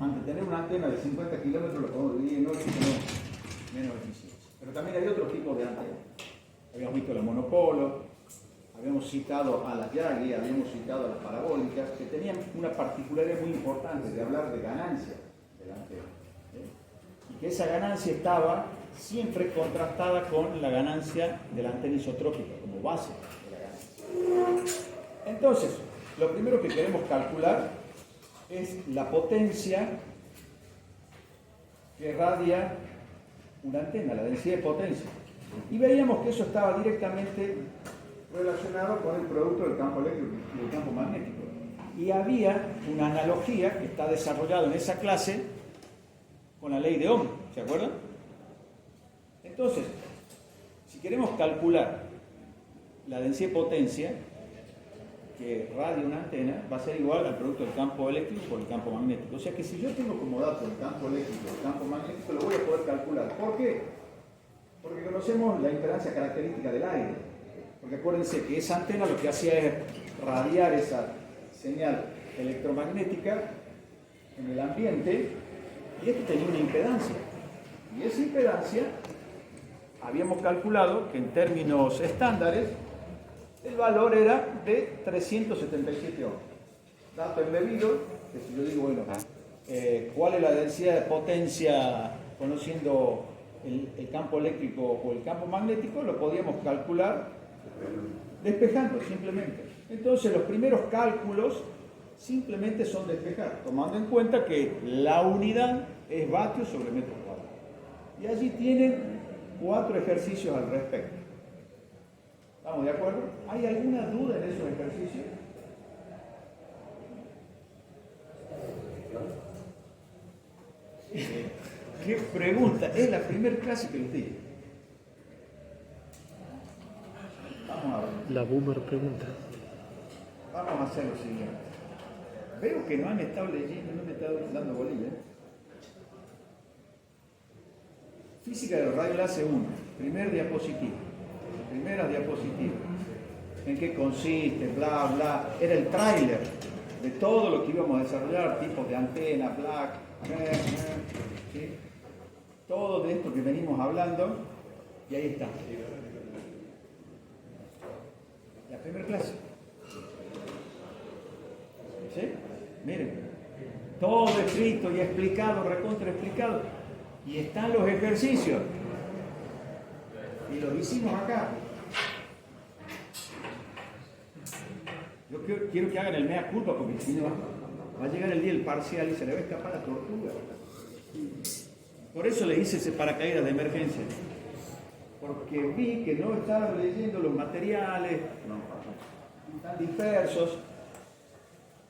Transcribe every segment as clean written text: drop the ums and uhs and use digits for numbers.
ante tener una antena de 50 kilómetros, lo podemos dividir en 8 y tenemos menos eficiencia. Pero también hay otros tipos de antenas. Habíamos visto la monopolo, habíamos citado a las Yagi, habíamos citado a las parabólicas, que tenían una particularidad muy importante de hablar de ganancia de la antena. Y que esa ganancia estaba siempre contrastada con la ganancia de la antena isotrópica, como base de la ganancia. Entonces, lo primero que queremos calcular es la potencia que radia una antena, la densidad de potencia. Y veíamos que eso estaba directamente relacionado con el producto del campo eléctrico y del campo magnético. Y había una analogía que está desarrollada en esa clase con la ley de Ohm, ¿se acuerdan? Entonces, si queremos calcular la densidad de potencia que radia una antena, va a ser igual al producto del campo eléctrico por el campo magnético. O sea que si yo tengo como dato el campo eléctrico y el campo magnético, lo voy a poder calcular. ¿Por qué? Porque conocemos la impedancia característica del aire. Porque acuérdense que esa antena lo que hacía es radiar esa señal electromagnética en el ambiente, y esto tenía una impedancia. Y esa impedancia habíamos calculado que en términos estándares el valor era de 377 ohms. Dato embebido, que si yo digo, bueno, ¿cuál es la densidad de potencia conociendo el campo eléctrico o el campo magnético? Lo podíamos calcular despejando simplemente. Entonces los primeros cálculos simplemente son despejar, tomando en cuenta que la unidad es vatios sobre metro cuadrado. Y allí tienen 4 ejercicios al respecto. ¿Estamos de acuerdo? ¿Hay alguna duda en esos ejercicios? ¿Qué pregunta? Es la primera clase que les dije. Vamos a ver. La boomer pregunta. Vamos a hacer lo siguiente. Veo que no han estado leyendo, no me están dando bolilla. Física del rayo láser 1, primer diapositiva. Primeras diapositivas. ¿En qué consiste? Bla, bla. Era el tráiler de todo lo que íbamos a desarrollar, tipos de antenas, bla, ¿sí? Todo de esto que venimos hablando, y ahí está. La primera clase. ¿Sí? Miren, todo escrito y explicado, recontra explicado. Y están los ejercicios. Y los hicimos acá. Yo quiero que hagan el mea culpa, porque si no va a llegar el día del parcial y se le va a escapar la tortuga. Por eso le hice ese paracaídas de emergencia. Porque vi que no estaban leyendo los materiales, están dispersos,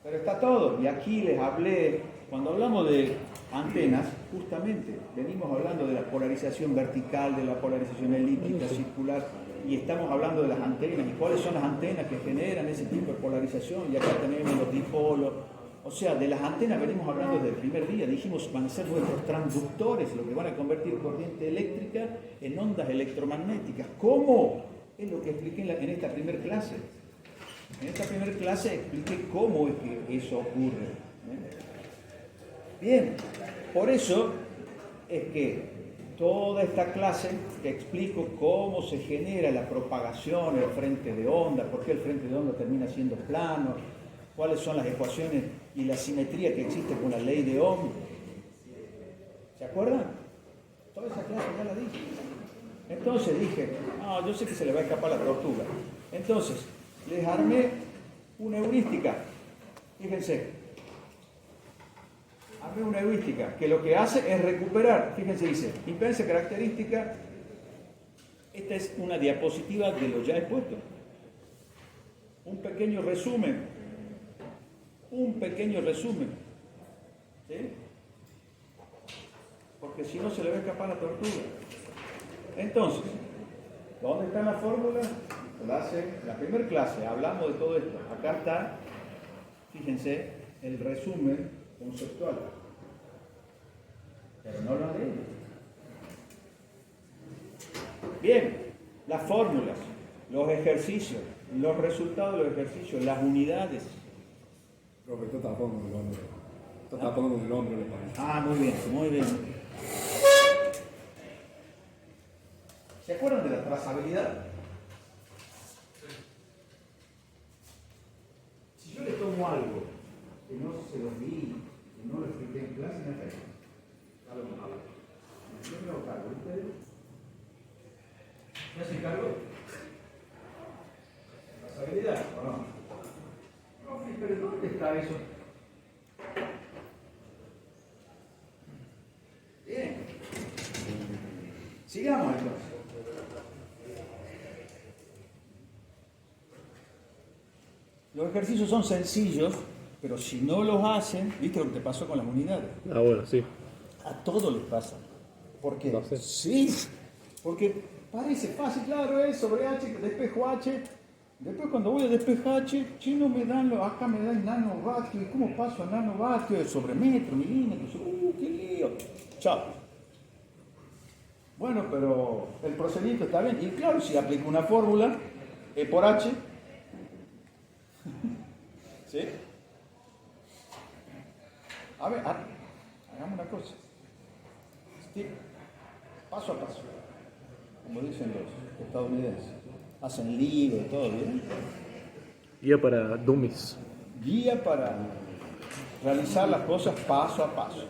pero está todo. Y aquí les hablé, cuando hablamos de antenas, justamente venimos hablando de la polarización vertical, de la polarización elíptica, circular, y estamos hablando de las antenas, y cuáles son las antenas que generan ese tipo de polarización, y acá tenemos los dipolos. O sea, de las antenas venimos hablando desde el primer día, dijimos van a ser nuestros transductores, lo que van a convertir corriente eléctrica en ondas electromagnéticas. ¿Cómo? Es lo que expliqué en esta primera clase. En esta primera clase expliqué cómo es que eso ocurre. Bien, por eso es que toda esta clase te explico cómo se genera la propagación, el frente de onda, por qué el frente de onda termina siendo plano, cuáles son las ecuaciones y la simetría que existe con la ley de Ohm. ¿Se acuerdan? Toda esa clase ya la dije. Entonces dije, no, yo sé que se le va a escapar la tortuga. Entonces, les armé una heurística. Fíjense. Armé una heurística que lo que hace es recuperar. Fíjense, dice, impedancia característica. Esta es una diapositiva de lo ya expuesto. Un pequeño resumen. Un pequeño resumen. ¿Sí? Porque si no se le va a escapar la tortuga. Entonces, ¿dónde está la fórmula? La primera clase, hablamos de todo esto. Acá está, fíjense, el resumen conceptual. Pero no lo leí. Bien, las fórmulas, los ejercicios, los resultados de los ejercicios, las unidades. Profe, esto tampoco me lo Está tomando el nombre, me parece. Ah, muy bien, muy bien. ¿Se acuerdan de la trazabilidad? Si yo le tomo algo que no se lo di, que no lo expliqué en clase, me afecta. A lo mejor. Yo me hago cargo. ¿Ustedes? ¿Me hacen cargo? ¿Trazabilidad o no? No, pero ¿dónde está eso? Bien. Sigamos entonces. Los ejercicios son sencillos, pero si no los hacen, ¿viste lo que te pasó con las unidades? Ah, bueno, sí. A todos les pasa. ¿Por qué? No sé. Sí, porque parece fácil, claro, es sobre H, despejo H. Después cuando voy a despejar H, chino me dan, acá me dan nanovatio. ¿Y cómo paso a nanovatio? Sobre metro, milímetros. ¡Qué lío! Chao. Bueno, pero el procedimiento está bien. Y claro, si aplico una fórmula, E por H, ¿sí? A ver, hagamos una cosa. Paso a paso, como dicen los estadounidenses. Hacen lío y todo, ¿bien? Guía para dummies. Guía para realizar las cosas paso a paso.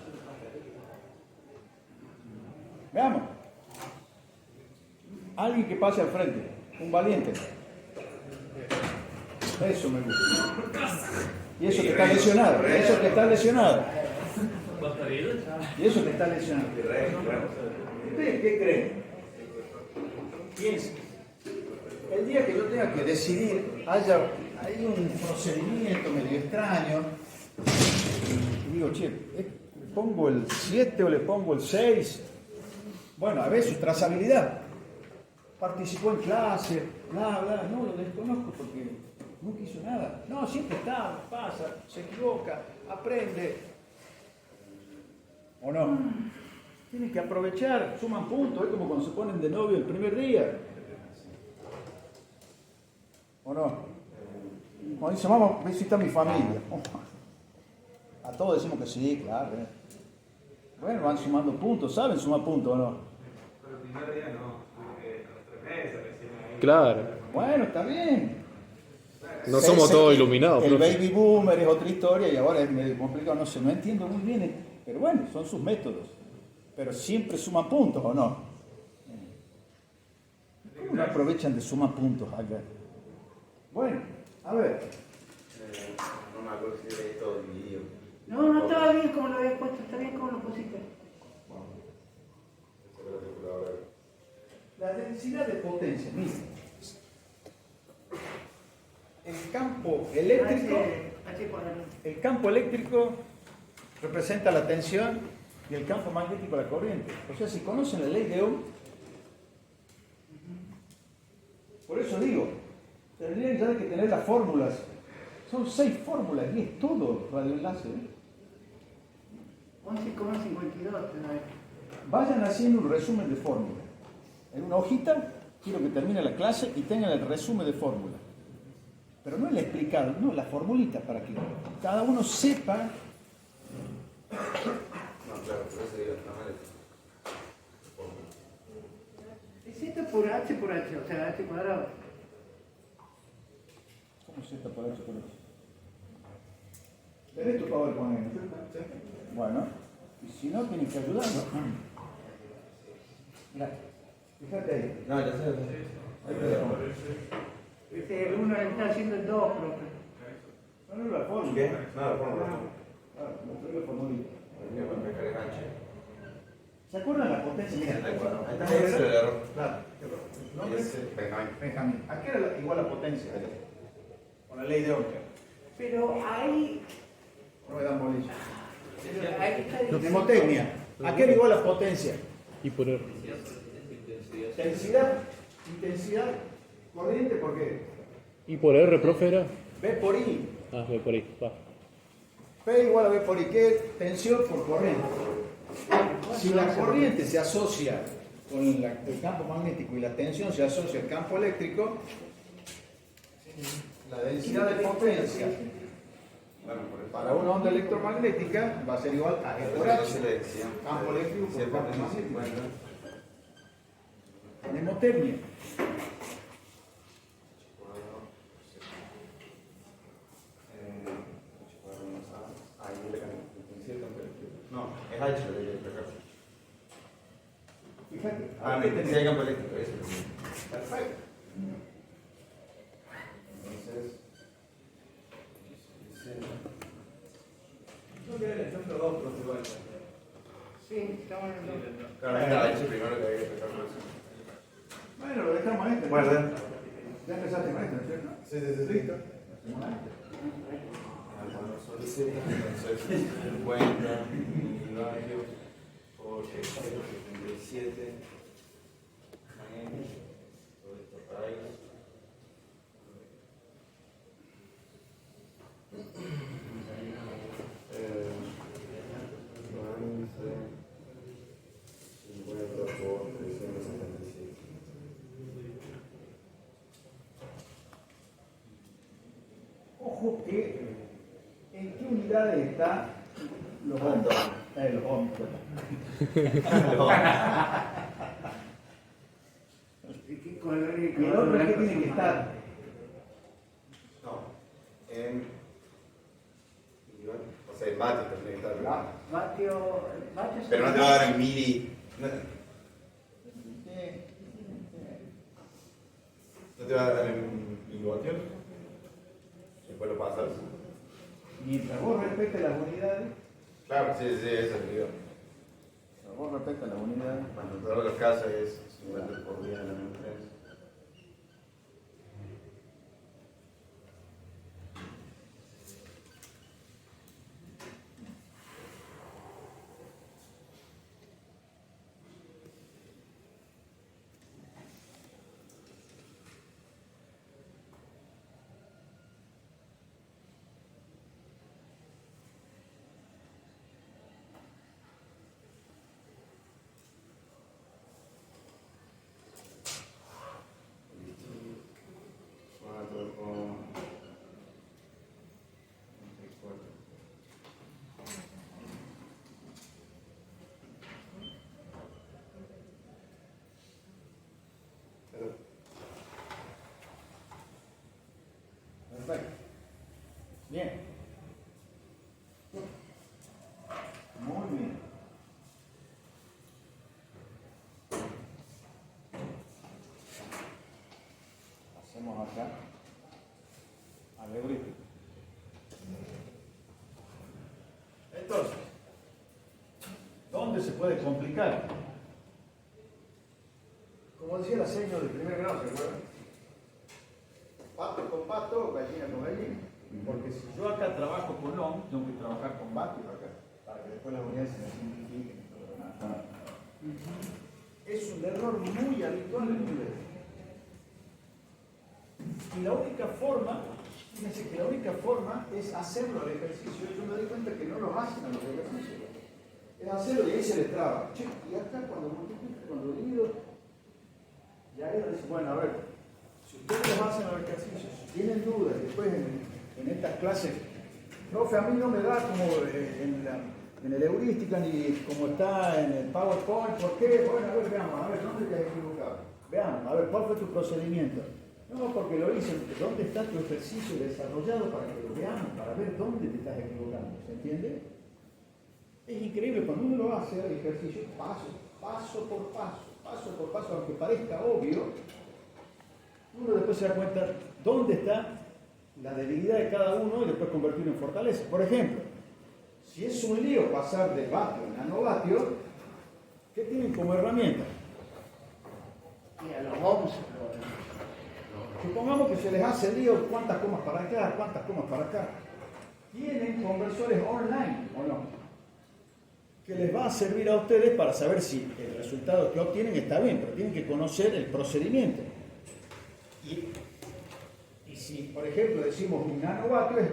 Veamos. Alguien que pase al frente, un valiente. Eso me gusta. Y eso que está lesionado, eso que está lesionado. Y eso que está lesionado. ¿Ustedes qué creen? Piensen. El día que yo tenga que decidir, hay un procedimiento medio extraño. Y digo, che, ¿le pongo el 7 o le pongo el 6? Bueno, a veces trazabilidad. Participó en clase, bla, bla. No, lo desconozco porque nunca hizo nada. No, siempre está, pasa, se equivoca, aprende. ¿O no? Tienen que aprovechar, suman puntos, es como cuando se ponen de novio el primer día. ¿O no? Cuando dicen, vamos a visitar a mi familia. A todos decimos que sí, claro. Bueno, van sumando puntos, ¿saben sumar puntos o no? Pero el primer día no, a los 3 meses recién ahí. Claro. Bueno, está bien. No somos todos iluminados, El profe. baby boomer es otra historia y ahora es medio complicado, no sé, no entiendo muy bien, pero bueno, son sus métodos. Pero siempre suman puntos, ¿o no? ¿Cómo no aprovechan de sumar puntos acá? Bueno, a ver. No me acuerdo si era todo dividido. No estaba bien como lo habías puesto, está bien como lo pusiste. La densidad de potencia, miren. El campo eléctrico, el campo eléctrico representa la tensión y el campo magnético la corriente. O sea, si conocen la ley de Ohm, por eso digo, tendrían ya que tener las fórmulas. Son 6 fórmulas y es todo radioenlace. 11,52 te da. Vayan haciendo un resumen de fórmula. En una hojita, quiero que termine la clase y tengan el resumen de fórmula. Pero no el explicado, no, la formulita para que cada uno sepa. No, claro, pero ese día está mal. Es esto por H, o sea, H cuadrado. ¿Cómo se está por H por H? ¿Tenés tu PowerPoint, no es cierto? Sí. Bueno, y si no, tienen que ayudarnos. Mirá, fíjate ahí. No, ya sé. Ahí te dejo. El 1 está haciendo el 2, profe. No, no la fórmula. ¿Qué? No, la fórmula. Claro, no traigo la formulita. Me cargué gancho. ¿Se acuerdan la potencia? Mira, Ahí está. Ese es el error. Claro. ¿Nombre? Benjamín. Benjamín. ¿A qué era igual la potencia? Con la ley de Ohm. Pero ahí, No me dan bolilla. ahí está Mnemotecnia. ¿A qué era igual la potencia? Y por R. Intensidad, corriente, ¿por qué? ¿Y por R, profe, era? V por I. Ah, voy por ahí. Va. P igual a V por I. ¿Qué es tensión por corriente? Si la corriente se asocia con el campo magnético y la tensión se asocia al campo eléctrico, la densidad de potencia Bueno, por eso. Para una onda electromagnética va a ser igual a E por H. Campo eléctrico por campo magnético. Mnemotecnia. No, es H lo que hay que explicar. Fíjate. Ah, la intensidad de campo eléctrico, eso es lo que. Perfecto. Entonces, No tiene el ejemplo 2, pero igual. Sí, estamos en el dos. claro, está H primero que hay que explicar por eso. Bueno, lo dejamos ahí. Bueno, Ya empezaste con esto, ¿no es cierto? sí, sí, sí. Listo. Hacemos ahí. Entonces, 50 milivatios por 77 todo esto para ahí. Por 377. Ojo que en qué unidades está los ohms. Los ohms. ¿Y qué color y Y el otro es que tiene que estar. No, en. O sea, en vatios tiene que estar. ¿verdad? Vatio. Pero no te va a dar en mili. No te va a dar en milivoltios. Después lo pasas. Mientras vos respetes las unidades, Claro, sí, sí, eso es el video. mientras vos respetes las unidades, Cuando en todos los casos es 50 por 10 a la menos 3. perfecto. Bien. Muy bien. Hacemos acá algoritmo. Entonces, ¿dónde se puede complicar? Como decía la seño del primer grado, ¿se acuerdan? Pato con pato, gallina con gallina. Porque si yo acá trabajo con ohm, tengo que trabajar con vatios acá, para que después las unidades se me simplifiquen y todo lo demás. Es un error muy habitual en inglés. Y la única forma, fíjense que la única forma es hacerlo al ejercicio. Yo me doy cuenta que no lo hacen a los ejercicios. Es hacerlo y ahí se les traba. Che, y acá cuando multiplico, cuando divido, ya ahí dice, bueno, a ver, si ustedes lo hacen al ejercicio, si tienen dudas, después en estas clases, profe, a mí no me da como en el heurística ni como está en el PowerPoint, ¿por qué? Bueno, a ver, veamos, a ver, ¿dónde te has equivocado? Veamos, a ver, ¿cuál fue tu procedimiento? No, porque lo hice, ¿dónde está tu ejercicio desarrollado para que lo veamos, para ver dónde te estás equivocando? ¿Se entiende? Es increíble, cuando uno lo hace el ejercicio, paso por paso, aunque parezca obvio, uno después se da cuenta dónde está la debilidad de cada uno y después convertirlo en fortaleza. Por ejemplo, si es un lío pasar de vatio a nanovatio, ¿qué tienen como herramienta? Y a los ohms. Supongamos que se les hace lío cuántas comas para acá, cuántas comas para acá. Tienen conversores online o no, que les va a servir a ustedes para saber si el resultado que obtienen está bien, pero tienen que conocer el procedimiento. Y si, por ejemplo, decimos un nanovatio es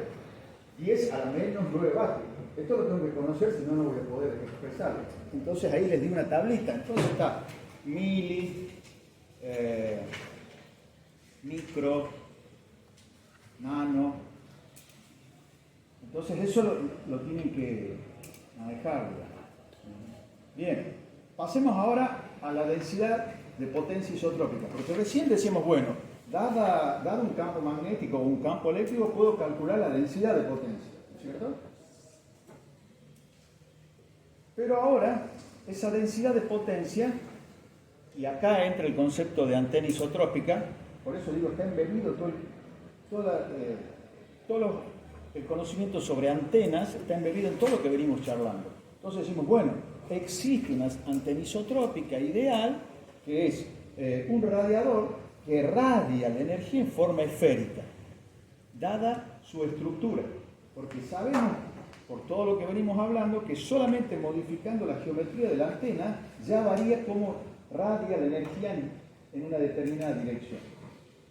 10 a la menos 9 vatios. Esto lo tengo que conocer, si no, no voy a poder expresarlo. Entonces ahí les di una tablita. Entonces está mili, micro, nano, Entonces eso lo tienen que manejar. Bien, pasemos ahora a la densidad de potencia isotrópica, porque recién decíamos, bueno, dado un campo magnético o un campo eléctrico, puedo calcular la densidad de potencia, ¿cierto? Pero ahora, esa densidad de potencia, y acá entra el concepto de antena isotrópica, por eso digo, está embebido el conocimiento sobre antenas, está embebido en todo lo que venimos charlando. Entonces decimos, bueno, existe una antena isotrópica ideal, que es un radiador que radia la energía en forma esférica, dada su estructura, porque sabemos, por todo lo que venimos hablando, que solamente modificando la geometría de la antena ya varía cómo radia la energía en una determinada dirección.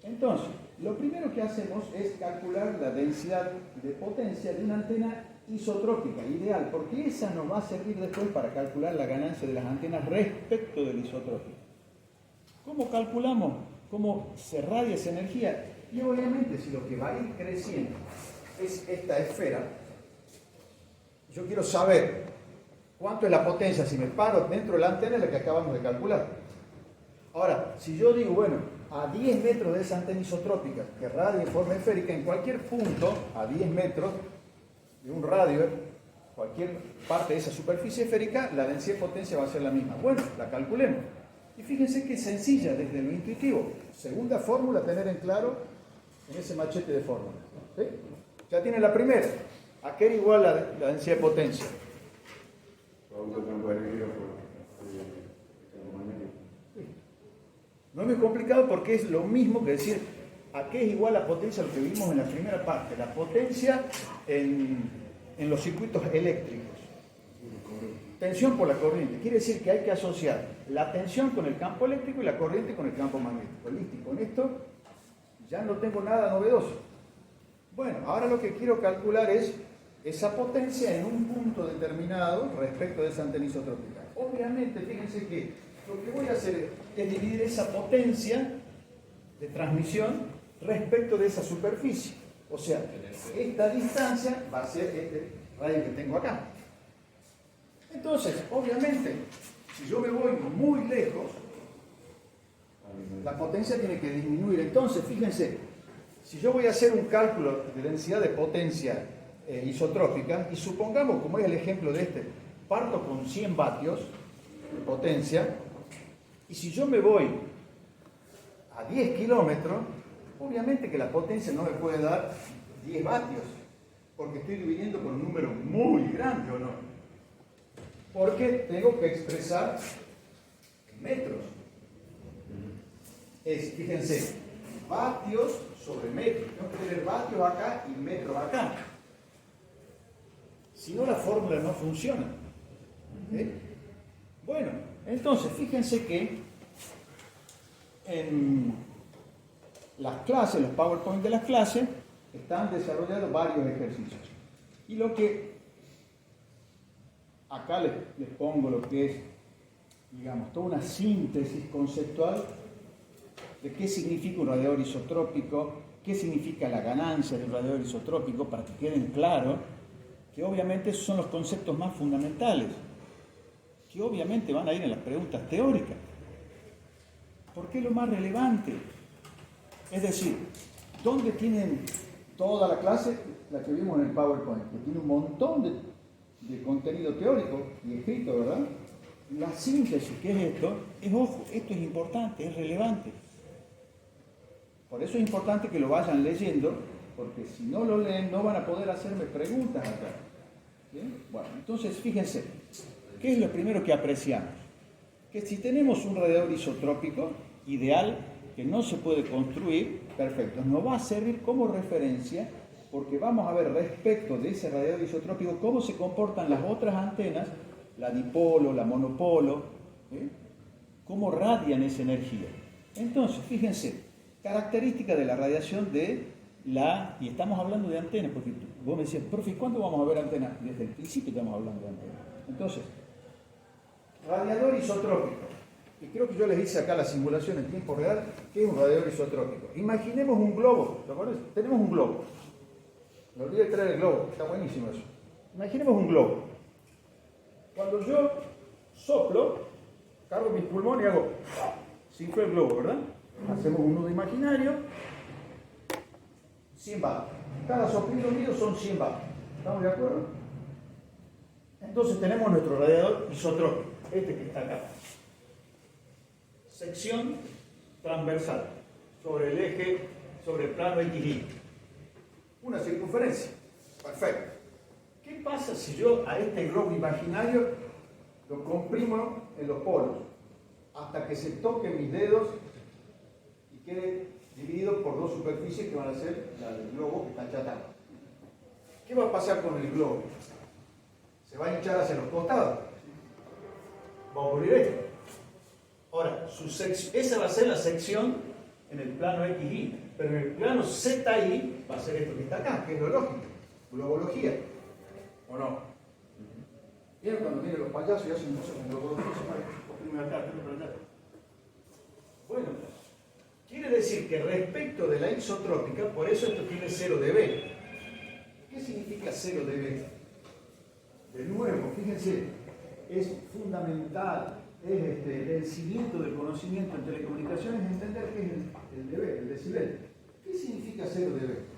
Entonces, lo primero que hacemos es calcular la densidad de potencia de una antena isotrópica, ideal, porque esa nos va a servir después para calcular la ganancia de las antenas respecto del isotrópico. ¿Cómo calculamos cómo se radia esa energía? Y obviamente, si lo que va a ir creciendo es esta esfera, yo quiero saber cuánto es la potencia si me paro dentro de la antena, es la que acabamos de calcular. Ahora, si yo digo, bueno, a 10 metros de esa antena isotrópica que radia en forma esférica, en cualquier punto, a 10 metros de un radio, cualquier parte de esa superficie esférica, la densidad de potencia va a ser la misma. Bueno, la calculemos. Y fíjense que es sencilla desde lo intuitivo. Segunda fórmula, tener en claro en ese machete de fórmula. ¿Sí? Ya tienen la primera. ¿A qué era igual la densidad de potencia? No es muy complicado porque es lo mismo que decir a qué es igual la potencia a lo que vimos en la primera parte. La potencia en los circuitos eléctricos. Tensión por la corriente. Quiere decir que hay que asociar la tensión con el campo eléctrico y la corriente con el campo magnético. Listo. Y con esto ya no tengo nada novedoso. Bueno, ahora lo que quiero calcular es esa potencia en un punto determinado respecto de esa antena isotrópica. Obviamente, fíjense que lo que voy a hacer es dividir esa potencia de transmisión respecto de esa superficie. O sea, esta distancia va a ser este radio que tengo acá. Entonces, obviamente, si yo me voy muy lejos, la potencia tiene que disminuir. Entonces, fíjense, si yo voy a hacer un cálculo de densidad de potencia isotrópica, y supongamos, como es el ejemplo de este, parto con 100 vatios de potencia, y si yo me voy a 10 kilómetros, obviamente que la potencia no me puede dar 10 vatios, porque estoy dividiendo con un número muy grande, ¿o no? Porque tengo que expresar en metros. Fíjense, vatios sobre metros. Tengo que tener vatios acá y metros acá. Si no, la fórmula no funciona. Bueno, entonces, fíjense que en las clases, los PowerPoint de las clases, están desarrollados varios ejercicios. Y lo que acá les pongo lo que es, digamos, toda una síntesis conceptual de qué significa un radiador isotrópico, qué significa la ganancia del radiador isotrópico, para que queden claros que obviamente esos son los conceptos más fundamentales, que obviamente van a ir en las preguntas teóricas. ¿Por qué lo más relevante? Es decir, ¿dónde tienen toda la clase? La que vimos en el PowerPoint, que tiene un montón de contenido teórico y escrito, ¿verdad? La síntesis, ¿qué es esto? Ojo, esto es importante, es relevante. Por eso es importante que lo vayan leyendo, porque si no lo leen no van a poder hacerme preguntas acá. ¿Bien? Bueno, entonces fíjense, ¿qué es lo primero que apreciamos? Que si tenemos un radiador isotrópico ideal que no se puede construir, perfecto, nos va a servir como referencia, porque vamos a ver respecto de ese radiador isotrópico cómo se comportan las otras antenas, la dipolo, la monopolo, cómo radian esa energía. Entonces, fíjense, característica de la radiación y estamos hablando de antenas, porque vos me decías, profe, ¿cuándo vamos a ver antenas? Desde el principio estamos hablando de antenas. Entonces, radiador isotrópico. Y creo que yo les hice acá la simulación en tiempo real, ¿qué es un radiador isotrópico? Imaginemos un globo, ¿te acuerdas? Tenemos un globo. Me olvidé de traer el globo, está buenísimo eso. Imaginemos un globo. Cuando yo soplo, cargo mis pulmones y hago, se infla el globo, ¿verdad? Hacemos un nudo imaginario, 100 bar. Cada soplido mío son 100 bar. ¿Estamos de acuerdo? Entonces tenemos nuestro radiador isotrópico, este que está acá. Sección transversal, sobre el eje, sobre el plano XY. Una circunferencia. Perfecto. ¿Qué pasa si yo a este globo imaginario lo comprimo en los polos hasta que se toquen mis dedos y quede dividido por dos superficies que van a ser la del globo que está achatado? ¿Qué va a pasar con el globo? Se va a hinchar hacia los costados. Va a ocurrir esto. Ahora, esa va a ser la sección en el plano XY, pero en el plano ZY va a ser esto que está acá, que es lo lógico, globología. ¿O no? ¿Vieron cuando vienen los payasos y hacen cosas con globología? Primero acá, primero allá. Bueno, quiere decir que respecto de la isotrópica, por eso esto tiene 0 dB. ¿Qué significa 0 dB? De nuevo, fíjense, es fundamental, es el cimiento del conocimiento en telecomunicaciones, entender qué es el dB, el decibel. ¿Qué significa 0 dB?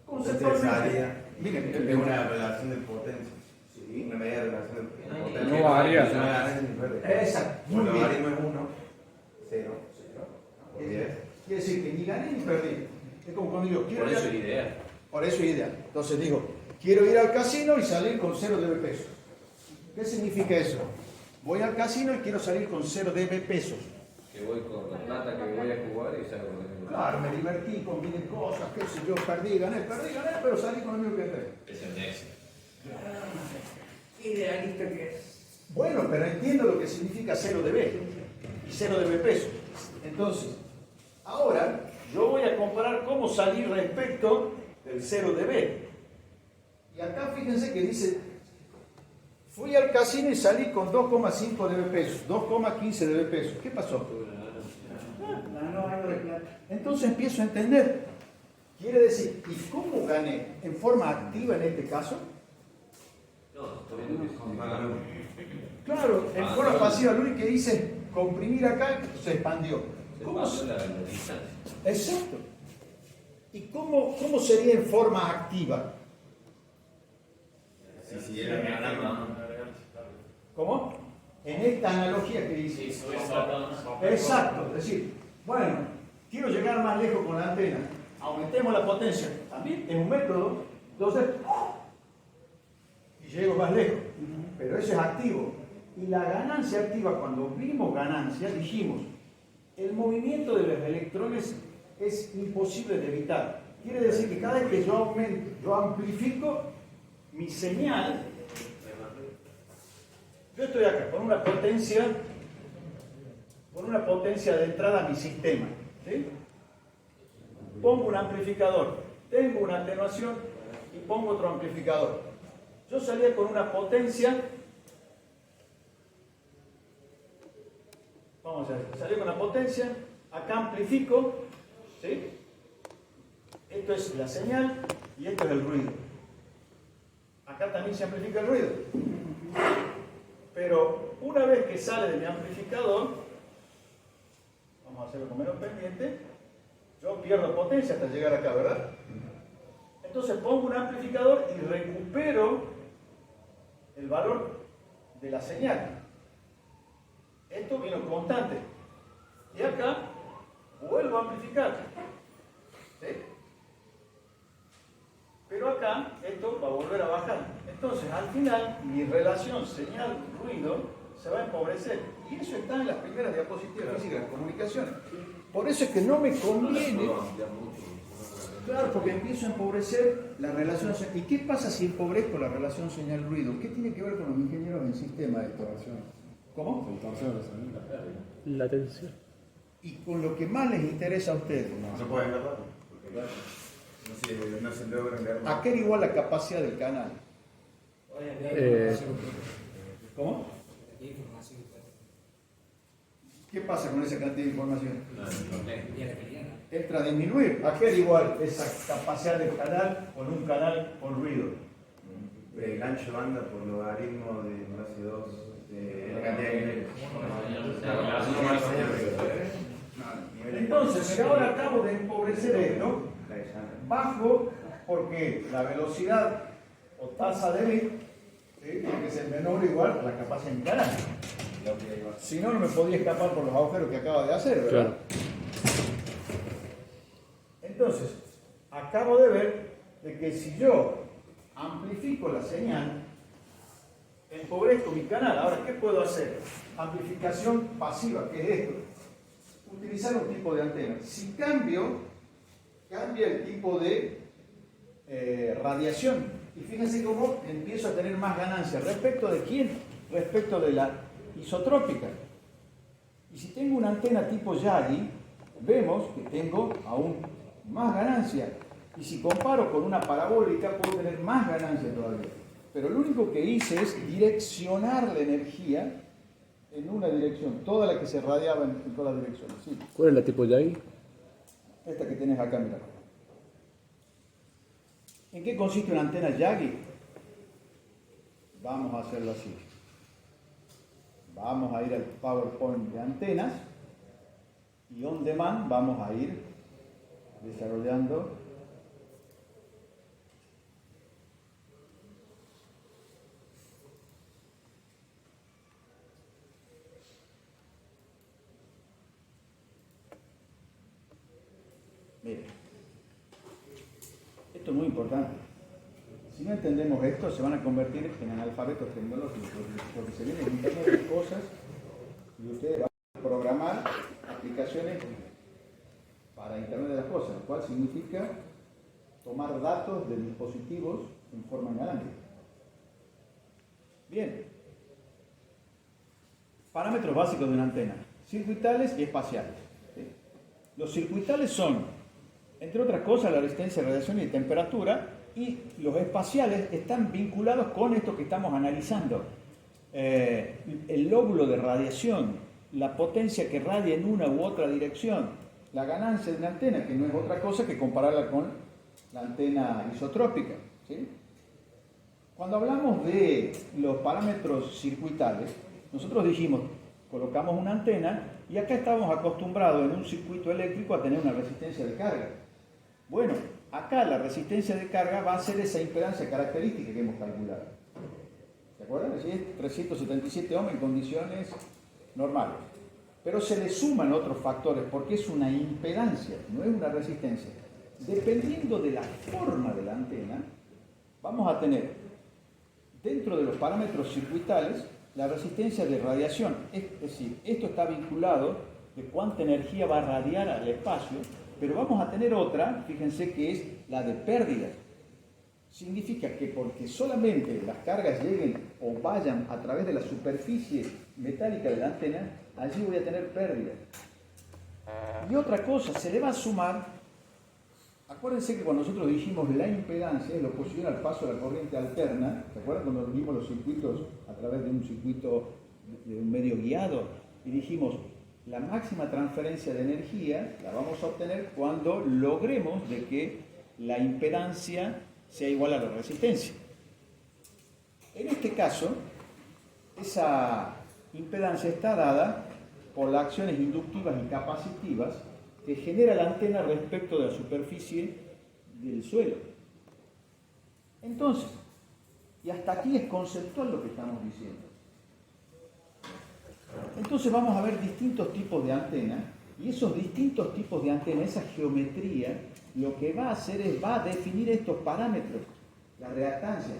Conceptualmente, miren, Es una relación de potencia. sí, Una medida de relación de potencia. No varía, No ¿no? varía. exacto, muy Bueno, bien. varía no es 1, 0. Quiere decir que ni gané ni perdí. Es como cuando digo, quiero Por eso ir es ideal. Por eso es ideal. Entonces digo, quiero ir al casino y salir con 0 dB pesos. ¿Qué significa eso? Voy al casino y quiero salir con 0 dB pesos. Que voy con la plata que voy a jugar y salgo con el Claro, me divertí, combiné cosas, qué sé yo, perdí, gané, pero salí con lo mismo que entré. Es el éxito. Idealista que es. Bueno, pero entiendo lo que significa 0 dB y 0 dB pesos. Entonces, ahora yo voy a comparar cómo salir respecto del 0 dB. Y acá fíjense que dice, fui al casino y salí con 2,5 dB pesos, 2,15 dB pesos. ¿Qué pasó? Ganó algo de plata. Entonces empiezo a entender. Quiere decir, ¿y cómo gané? ¿En forma activa en este caso? No, estoy viendo que Claro, en forma pasiva. Lo único que hice es comprimir acá y se expandió. ¿Cómo se pasa la distancia. Exacto. ¿Y cómo sería en forma activa? Si era ¿Cómo? En esta analogía que hice. Exacto. Es decir, bueno, quiero llegar más lejos con la antena. Aumentemos la potencia. También es un método. Entonces, y llego más lejos. Pero eso es activo. Y la ganancia activa, cuando vimos ganancia, dijimos, el movimiento de los electrones es imposible de evitar. Quiere decir que cada vez que yo aumento, yo amplifico mi señal, yo estoy acá con una potencia de entrada a mi sistema. ¿Sí? Pongo un amplificador, tengo una atenuación y pongo otro amplificador. Yo salía con una potencia, vamos a ver, salí con una potencia, acá amplifico, ¿sí? Esto es la señal y esto es el ruido. Acá también se amplifica el ruido. Pero una vez que sale de mi amplificador, vamos a hacerlo con menos pendiente, yo pierdo potencia hasta llegar acá, ¿verdad? Entonces pongo un amplificador y recupero el valor de la señal. Esto vino constante. Y acá vuelvo a amplificar. ¿Sí? Pero acá esto va a volver a bajar. Entonces, al final, mi relación señal-ruido se va a empobrecer. Y eso está en las primeras diapositivas físicas de comunicaciones. Por eso es que no me conviene. Claro, porque empiezo a empobrecer la relación. ¿Y qué pasa si empobrezco la relación señal-ruido? ¿Qué tiene que ver con los ingenieros en sistema esto? ¿Cómo? La tensión. Y con lo que más les interesa a ustedes. No pueden verlo. Porque no se logra ver. ¿A qué era igual la capacidad del canal? ¿Cómo? ¿Qué pasa con esa cantidad de información? Entra a disminuir. ¿A qué era igual esa capacidad del canal con un canal con ruido? El ancho de banda por logaritmo de base 2 de la cantidad de niveles. Entonces, pero ahora acabo de empobrecer esto, bajo porque la velocidad o tasa de bit tiene que ser menor o igual a la capacidad de mi canal. Si no, no me podía escapar por los agujeros que acaba de hacer, ¿verdad? Claro. Entonces, acabo de ver de que si yo amplifico la señal, empobrezco mi canal. Ahora, ¿qué puedo hacer? Amplificación pasiva, ¿qué es esto? Utilizar un tipo de antena. Si cambia el tipo de radiación. Y fíjense cómo empiezo a tener más ganancias. ¿Respecto de quién? Respecto de la isotrópica. Y si tengo una antena tipo Yagi, vemos que tengo aún más ganancia. Y si comparo con una parabólica, puedo tener más ganancia todavía. Pero lo único que hice es direccionar la energía en una dirección, toda la que se radiaba en todas las direcciones. ¿Sí? ¿Cuál es la tipo Yagi? Esta que tenés acá, mira. ¿En qué consiste una antena Yagi? Vamos a hacerlo así. Vamos a ir al PowerPoint de antenas y on demand vamos a ir desarrollando Mire, esto es muy importante. Si no entendemos esto, se van a convertir en analfabetos tecnológicos, porque se vienen Internet de cosas y ustedes van a programar aplicaciones para Internet de las cosas, lo cual significa tomar datos de dispositivos en forma inalámbrica. Bien. Parámetros básicos de una antena, circuitales y espaciales. ¿Sí? Los circuitales son, entre otras cosas, la resistencia a radiación y temperatura, y los espaciales están vinculados con esto que estamos analizando. El lóbulo de radiación, la potencia que radia en una u otra dirección, la ganancia de una antena, que no es otra cosa que compararla con la antena isotrópica. ¿Sí? Cuando hablamos de los parámetros circuitales, nosotros dijimos, colocamos una antena y acá estamos acostumbrados en un circuito eléctrico a tener una resistencia de carga. Bueno, acá la resistencia de carga va a ser esa impedancia característica que hemos calculado. ¿Se acuerdan? Es 377 ohms en condiciones normales. Pero se le suman otros factores porque es una impedancia, no es una resistencia. Dependiendo de la forma de la antena, vamos a tener dentro de los parámetros circuitales la resistencia de radiación. Es decir, esto está vinculado de cuánta energía va a radiar al espacio, pero vamos a tener otra, fíjense, que es la de pérdidas. Significa que porque solamente las cargas lleguen o vayan a través de la superficie metálica de la antena, allí voy a tener pérdidas. Y otra cosa, se le va a sumar, acuérdense que cuando nosotros dijimos la impedancia es la oposición al paso de la corriente alterna, ¿se acuerdan cuando vimos los circuitos a través de un circuito de un medio guiado? Y dijimos, la máxima transferencia de energía la vamos a obtener cuando logremos de que la impedancia sea igual a la resistencia. En este caso, esa impedancia está dada por las acciones inductivas y capacitivas que genera la antena respecto de la superficie del suelo. Entonces, y hasta aquí es conceptual lo que estamos diciendo. Entonces vamos a ver distintos tipos de antena, y esos distintos tipos de antena, esa geometría, lo que va a hacer es, va a definir estos parámetros, la reactancia,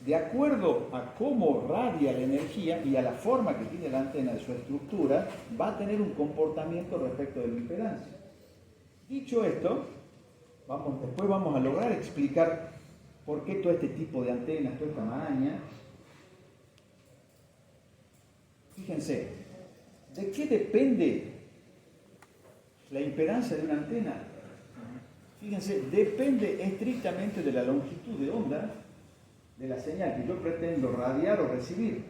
de acuerdo a cómo radia la energía y a la forma que tiene la antena de su estructura, va a tener un comportamiento respecto de la impedancia. Dicho esto, después vamos a lograr explicar por qué todo este tipo de antenas, toda esta maraña. Fíjense, ¿de qué depende la impedancia de una antena? Fíjense, depende estrictamente de la longitud de onda de la señal que yo pretendo radiar o recibir.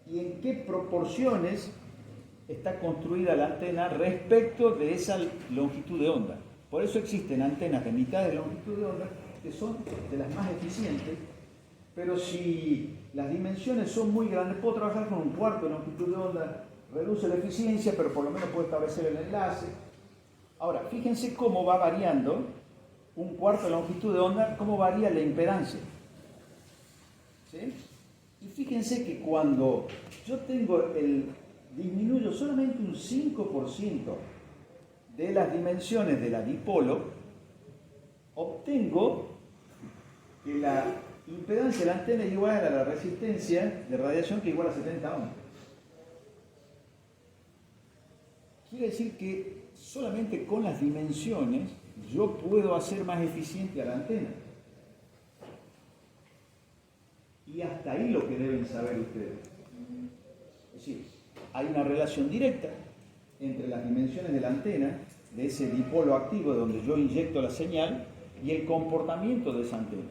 Y en qué proporciones está construida la antena respecto de esa longitud de onda. Por eso existen antenas de mitad de longitud de onda que son de las más eficientes, pero si las dimensiones son muy grandes, puedo trabajar con un cuarto de longitud de onda, reduce la eficiencia, pero por lo menos puedo establecer el enlace. Ahora, fíjense cómo va variando un cuarto de longitud de onda, cómo varía la impedancia. ¿Sí? Y fíjense que cuando yo disminuyo solamente un 5% de las dimensiones de la dipolo, obtengo que la impedancia de la antena es igual a la resistencia de radiación, que es igual a 70 ohms. Quiere decir que solamente con las dimensiones yo puedo hacer más eficiente a la antena. Y hasta ahí lo que deben saber ustedes. Es decir, hay una relación directa entre las dimensiones de la antena, de ese dipolo activo donde yo inyecto la señal, y el comportamiento de esa antena.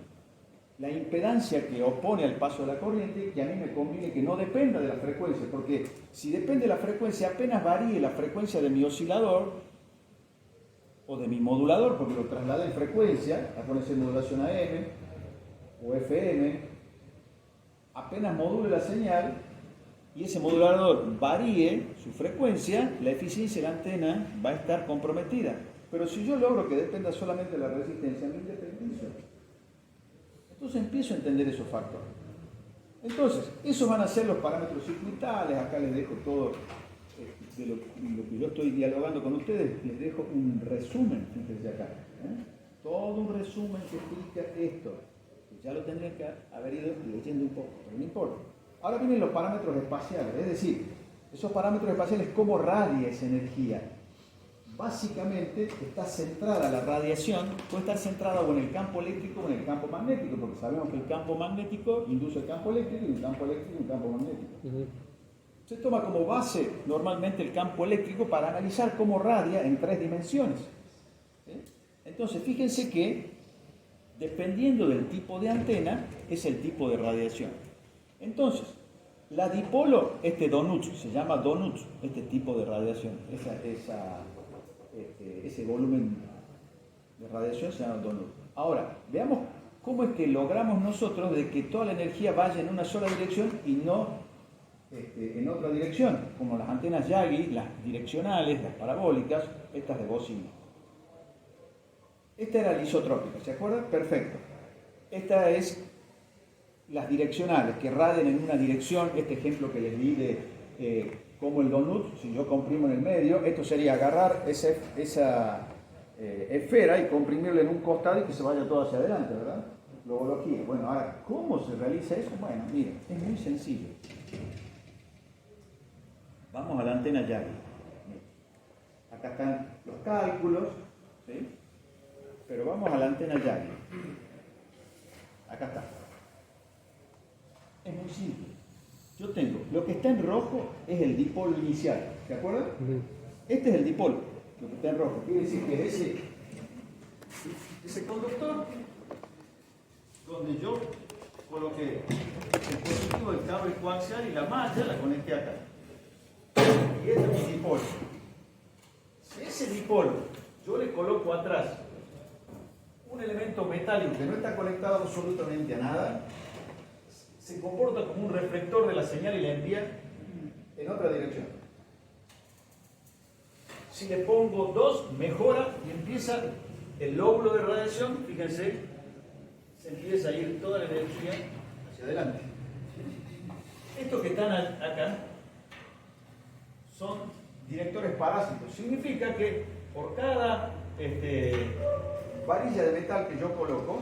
La impedancia que opone al paso de la corriente, que a mí me conviene que no dependa de la frecuencia, porque si depende de la frecuencia, apenas varíe la frecuencia de mi oscilador o de mi modulador, porque lo trasladé en frecuencia, acuérdense modulación AM o FM, apenas module la señal y ese modulador varíe su frecuencia, la eficiencia de la antena va a estar comprometida. Pero si yo logro que dependa solamente de la resistencia, me independizo. Entonces empiezo a entender esos factores. Entonces, esos van a ser los parámetros circuitales. Acá les dejo todo de lo que yo estoy dialogando con ustedes, les dejo un resumen, fíjense acá. Todo un resumen que explica esto. Ya lo tendría que haber ido leyendo un poco, pero no importa. Ahora vienen los parámetros espaciales, es decir, esos parámetros espaciales, cómo radia esa energía. Básicamente está centrada la radiación, puede estar centrada o en el campo eléctrico o en el campo magnético, porque sabemos que el campo magnético induce el campo eléctrico y el campo eléctrico un campo magnético. Se toma como base normalmente el campo eléctrico para analizar cómo radia en 3 dimensiones. ¿Sí? Entonces, fíjense que dependiendo del tipo de antena, es el tipo de radiación. Entonces, la dipolo, donut, se llama donut, este tipo de radiación, ese volumen de radiación se llama donut. Ahora, veamos cómo es que logramos nosotros de que toda la energía vaya en una sola dirección y no en otra dirección, como las antenas Yagi, las direccionales, las parabólicas, estas de bocina. Esta era la isotrópica, ¿se acuerdan? Perfecto. Esta es las direccionales, que radian en una dirección. Este ejemplo que les di de como el donut, si yo comprimo en el medio, esto sería agarrar esa esfera y comprimirla en un costado y que se vaya todo hacia adelante, ¿verdad? Logología. Bueno, ahora, ¿cómo se realiza eso? Bueno, miren, es muy sencillo. Vamos a la antena Yagi. Acá están los cálculos, ¿sí? Pero vamos a la antena Yagi. Acá está. Es muy simple. Yo tengo, lo que está en rojo es el dipolo inicial, ¿se acuerdan? Este es el dipolo, lo que está en rojo. Quiere decir que ese conductor, donde yo coloqué el positivo del cable coaxial y la malla la conecté acá. Y este es mi dipolo. Si ese dipolo yo le coloco atrás un elemento metálico que no está conectado absolutamente a nada, se comporta como un reflector de la señal y la envía en otra dirección. Si le pongo 2, mejora y empieza el lóbulo de radiación, fíjense, se empieza a ir toda la energía hacia adelante. Estos que están acá son directores parásitos. Significa que por cada varilla de metal que yo coloco,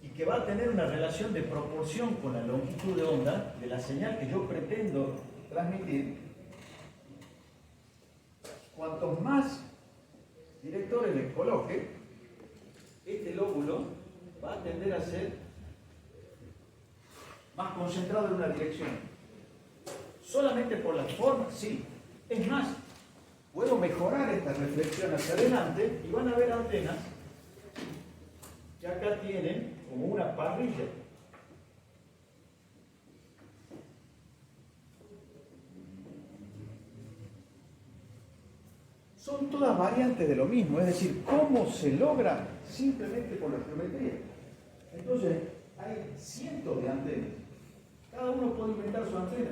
y que va a tener una relación de proporción con la longitud de onda de la señal que yo pretendo transmitir, cuantos más directores les coloque, este lóbulo va a tender a ser más concentrado en una dirección. Solamente por la forma, sí. Es más, puedo mejorar esta reflexión hacia adelante y van a ver antenas que acá tienen como una parrilla. son todas variantes de lo mismo, es decir, cómo se logra simplemente por la geometría. Entonces, hay cientos de antenas. Cada uno puede inventar su antena.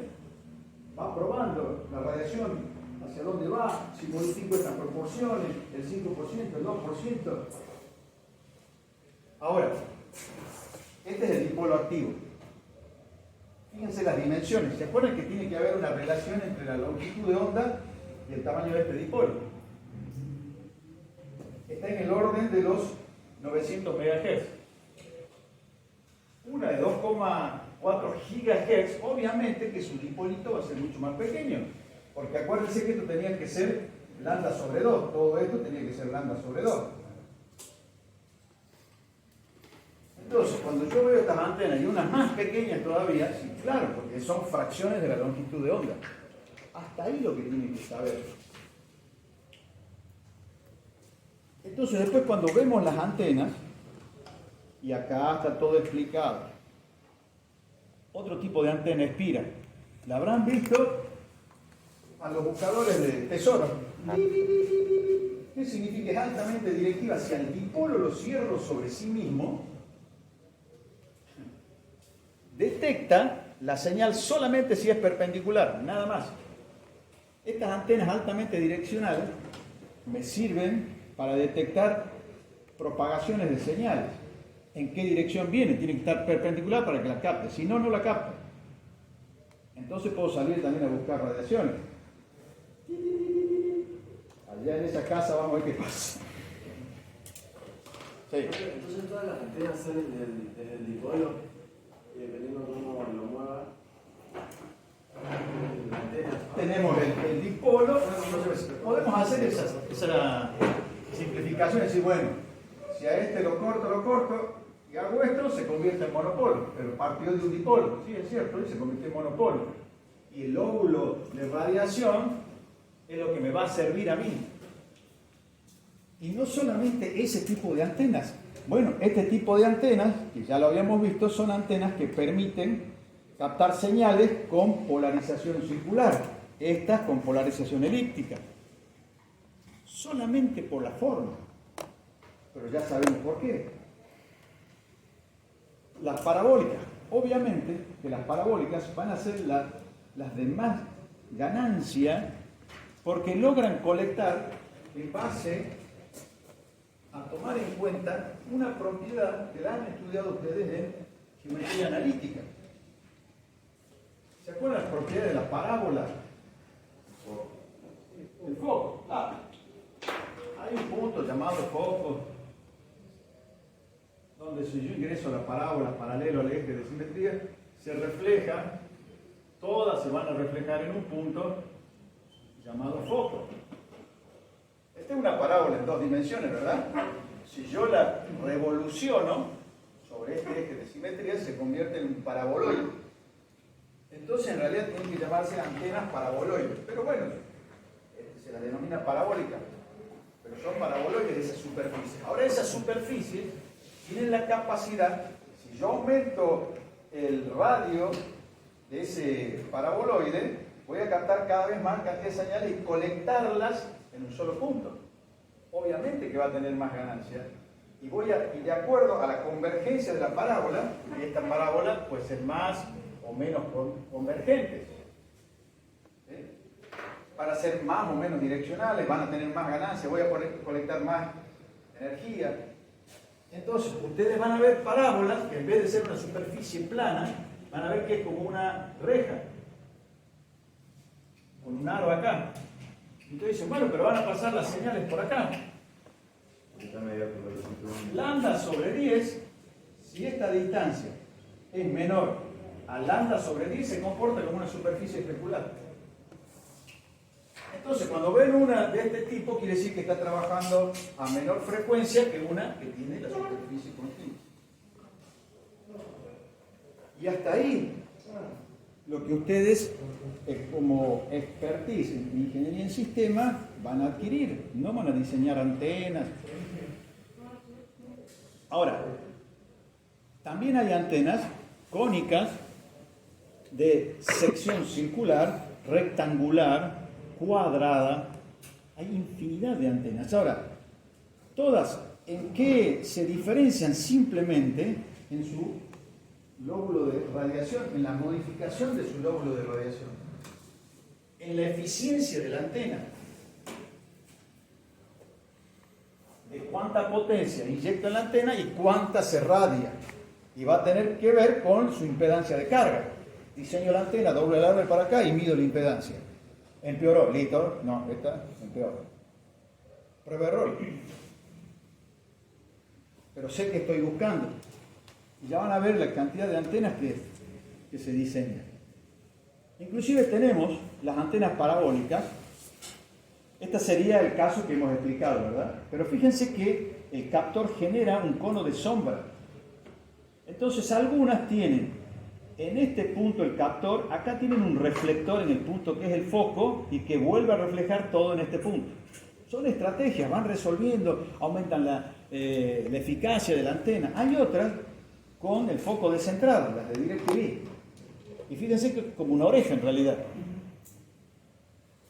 Va probando la radiación, hacia dónde va, si modifico estas proporciones, el 5%, el 2%. Ahora, este es el dipolo activo. Fíjense las dimensiones. ¿Se acuerdan que tiene que haber una relación entre la longitud de onda y el tamaño de este dipolo? Está en el orden de los 900 MHz. Una de 2,4 GHz, obviamente que su dipolito va a ser mucho más pequeño. Porque acuérdense que esto tenía que ser lambda sobre 2. Todo esto tenía que ser lambda sobre 2. Entonces, cuando yo veo estas antenas y unas más pequeñas todavía, sí, claro, porque son fracciones de la longitud de onda. Hasta ahí lo que tienen que saber. Entonces, después cuando vemos las antenas, y acá está todo explicado, otro tipo de antena espira. ¿La habrán visto a los buscadores de tesoros? ¿Qué significa? Es altamente directiva. Si al dipolo lo cierro sobre sí mismo, detecta la señal solamente si es perpendicular, nada más. Estas antenas altamente direccionales me sirven para detectar propagaciones de señales. ¿En qué dirección viene? Tiene que estar perpendicular para que la capte, si no, no la capta. Entonces puedo salir también a buscar radiaciones. Allá en esa casa vamos a ver qué pasa. Sí. Entonces todas las antenas salen del dipolo y dependiendo cómo lo mueva la antena. Tenemos el dipolo. Podemos hacer esa simplificación y decir, bueno, si a este lo corto y hago esto, se convierte en monopolo, pero partió de un dipolo. Sí, es cierto, y se convirtió en monopolo. Y el óvulo de radiación es lo que me va a servir a mí. Y no solamente ese tipo de antenas. Bueno, este tipo de antenas, que ya lo habíamos visto, son antenas que permiten captar señales con polarización circular, estas con polarización elíptica. Solamente por la forma. Pero ya sabemos por qué. Las parabólicas. Obviamente que las parabólicas van a ser las de más ganancia porque logran colectar en base a tomar en cuenta una propiedad que la han estudiado ustedes en geometría analítica. ¿Se acuerdan las propiedades de la parábola? El foco. Hay un punto llamado foco donde si yo ingreso la parábola paralelo al eje de simetría, se refleja, todas se van a reflejar en un punto llamado foco. Esta es una parábola en 2 dimensiones, ¿verdad? Si yo la revoluciono sobre este eje de simetría, se convierte en un paraboloide. Entonces, en realidad, tienen que llamarse antenas paraboloides. Pero bueno, se las denomina parabólica. Pero son paraboloides de esa superficie. Ahora, esa superficie tiene la capacidad, si yo aumento el radio de ese paraboloide, voy a captar cada vez más cantidad de señales y colectarlas en un solo punto. Obviamente que va a tener más ganancia. Y de acuerdo a la convergencia de la parábola, esta parábola puede ser más o menos convergentes. ¿Sí? Para ser más o menos direccionales, van a tener más ganancia, voy a poder colectar más energía. Entonces, ustedes van a ver parábolas que en vez de ser una superficie plana, van a ver que es como una reja, con un aro acá. Y ustedes dicen, bueno, pero van a pasar las señales por acá. Lambda sobre 10, si esta distancia es menor a lambda sobre 10, se comporta como una superficie especular. Entonces, cuando ven una de este tipo, quiere decir que está trabajando a menor frecuencia que una que tiene la superficie continua. Y hasta ahí, lo que ustedes, como expertise en ingeniería en sistemas, van a adquirir. No van a diseñar antenas. Ahora, también hay antenas cónicas de sección circular, rectangular, cuadrada. Hay infinidad de antenas. Ahora, todas, ¿en qué se diferencian? Simplemente en su lóbulo de radiación, en la modificación de su lóbulo de radiación, en la eficiencia de la antena, de cuánta potencia inyecta en la antena y cuánta se radia. Y va a tener que ver con su impedancia de carga. Diseño la antena, doble el árbol para acá y mido la impedancia. Empeoró, listo, no, esta empeoró. Prueba error. Pero sé que estoy buscando. Y ya van a ver la cantidad de antenas que se diseñan. Inclusive tenemos las antenas parabólicas. Este sería el caso que hemos explicado, ¿verdad? Pero fíjense que el captor genera un cono de sombra. Entonces algunas tienen en este punto el captor, acá tienen un reflector en el punto que es el foco y que vuelve a reflejar todo en este punto. Son estrategias, van resolviendo, aumentan la eficacia de la antena. Hay otras con el foco descentrado, las de DirecTV. Y fíjense que como una oreja en realidad.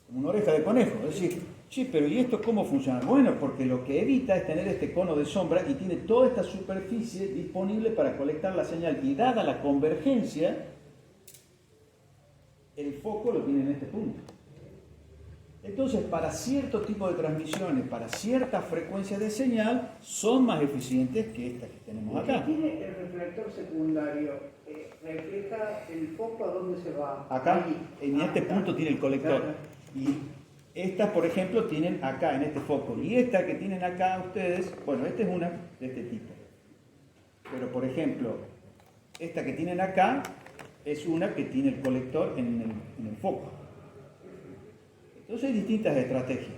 Como una oreja de conejo. Es decir, sí, pero ¿y esto cómo funciona? Bueno, porque lo que evita es tener este cono de sombra y tiene toda esta superficie disponible para colectar la señal. Y dada la convergencia, el foco lo tiene en este punto. Entonces, para cierto tipo de transmisiones, para ciertas frecuencias de señal, son más eficientes que estas que tenemos acá. ¿Qué tiene el reflector secundario? ¿Refleja el foco a dónde se va? Acá, Ahí. en este Acá. punto tiene el colector. Claro. Y estas, por ejemplo, tienen acá, en este foco. Y esta que tienen acá ustedes, bueno, esta es una de este tipo. Pero, por ejemplo, esta que tienen acá es una que tiene el colector en el foco. Entonces hay distintas estrategias.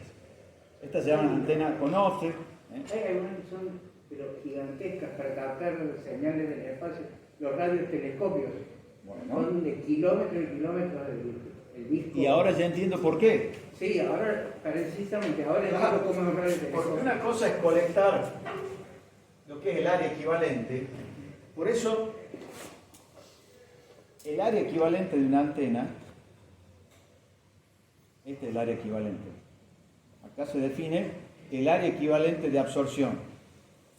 Estas se llaman antenas con offset. Hay algunas que son pero gigantescas para captar señales del espacio. Los radiotelescopios Bueno. son de kilómetros y kilómetros el disco. Y ahora ya entiendo por qué. Sí, ahora precisamente, ahora Claro, entiendo cómo es un radiotelescopio. Porque una cosa es colectar lo que es el área equivalente. Por eso, el área equivalente de una antena, este es el área equivalente. Acá se define el área equivalente de absorción.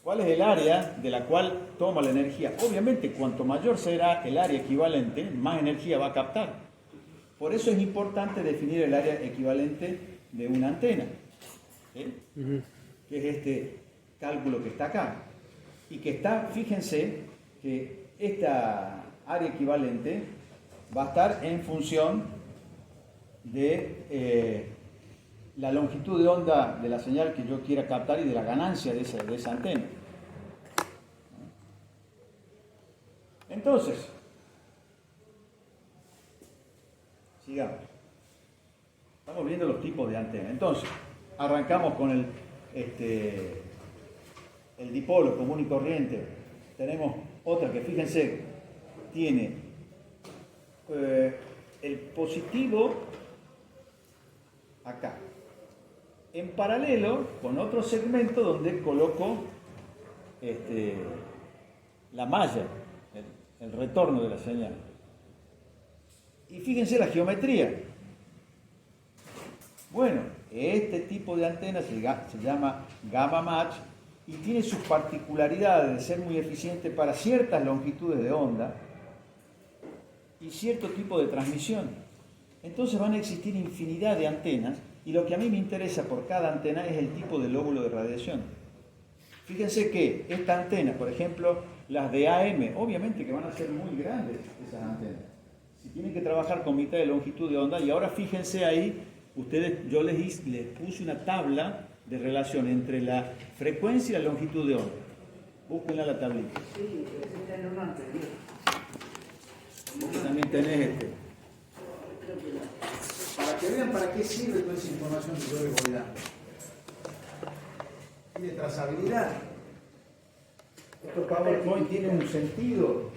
¿Cuál es el área de la cual toma la energía? Obviamente, cuanto mayor será el área equivalente, más energía va a captar. Por eso es importante definir el área equivalente de una antena, ¿sí? Que es este cálculo que está acá. Y que está, fíjense, que esta área equivalente va a estar en función de la longitud de onda de la señal que yo quiera captar y de la ganancia de esa antena. Entonces, sigamos. Estamos viendo los tipos de antena. Entonces, arrancamos con el dipolo común y corriente. Tenemos otra que, fíjense, tiene el positivo acá, en paralelo con otro segmento donde coloco la malla, el retorno de la señal. Y fíjense la geometría. Bueno, este tipo de antena se llama gamma match y tiene sus particularidades de ser muy eficiente para ciertas longitudes de onda y cierto tipo de transmisión. Entonces van a existir infinidad de antenas y lo que a mí me interesa por cada antena es el tipo de lóbulo de radiación. Fíjense que esta antena, por ejemplo, las de AM, obviamente que van a ser muy grandes esas antenas. Si tienen que trabajar con mitad de longitud de onda, y ahora fíjense ahí, yo les puse una tabla de relación entre la frecuencia y la longitud de onda. Búsquenla la tablita. Sí, ese es una anterior. También tenés para que vean para qué sirve toda esa información que yo les voy dando. Tiene trazabilidad. Estos PowerPoint tienen un sentido.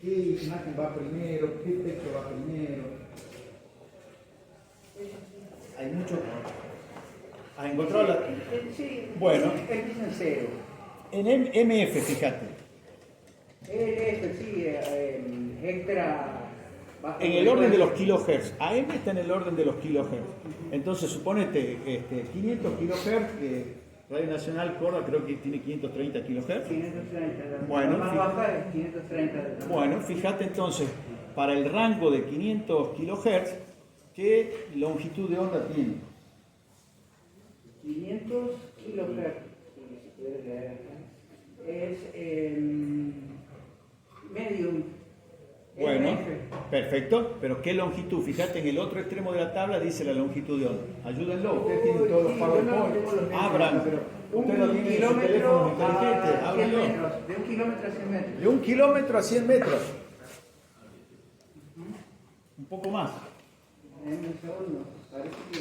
¿Qué imagen va primero? ¿Qué texto va primero? Hay mucho. ¿Has encontrado la...? Sí, Bueno. empieza en cero. En MF, fíjate. Sí, extra en el orden de los kilohertz. AM está en el orden de los kilohertz. Entonces, suponete 500 kilohertz, Radio Nacional Córdoba creo que tiene 530 kilohertz. 530. Bueno, la más baja es 530. Bueno, fíjate entonces, para el rango de 500 kilohertz, ¿qué longitud de onda tiene? 500 kilohertz. Si puedes leer acá. Es medium. Bueno, MF. perfecto, pero ¿qué longitud? Fíjate, en el otro extremo de la tabla dice la longitud de onda. Ayúdenlo, ustedes tienen todos los Sí, PowerPoint. yo no tengo los Abran, pero usted no tiene su teléfono inteligente, a 100 ábranlo. metros, de 1 kilómetro a 100 metros. De 1 kilómetro a 100 metros. Un poco más. En un segundo, parece que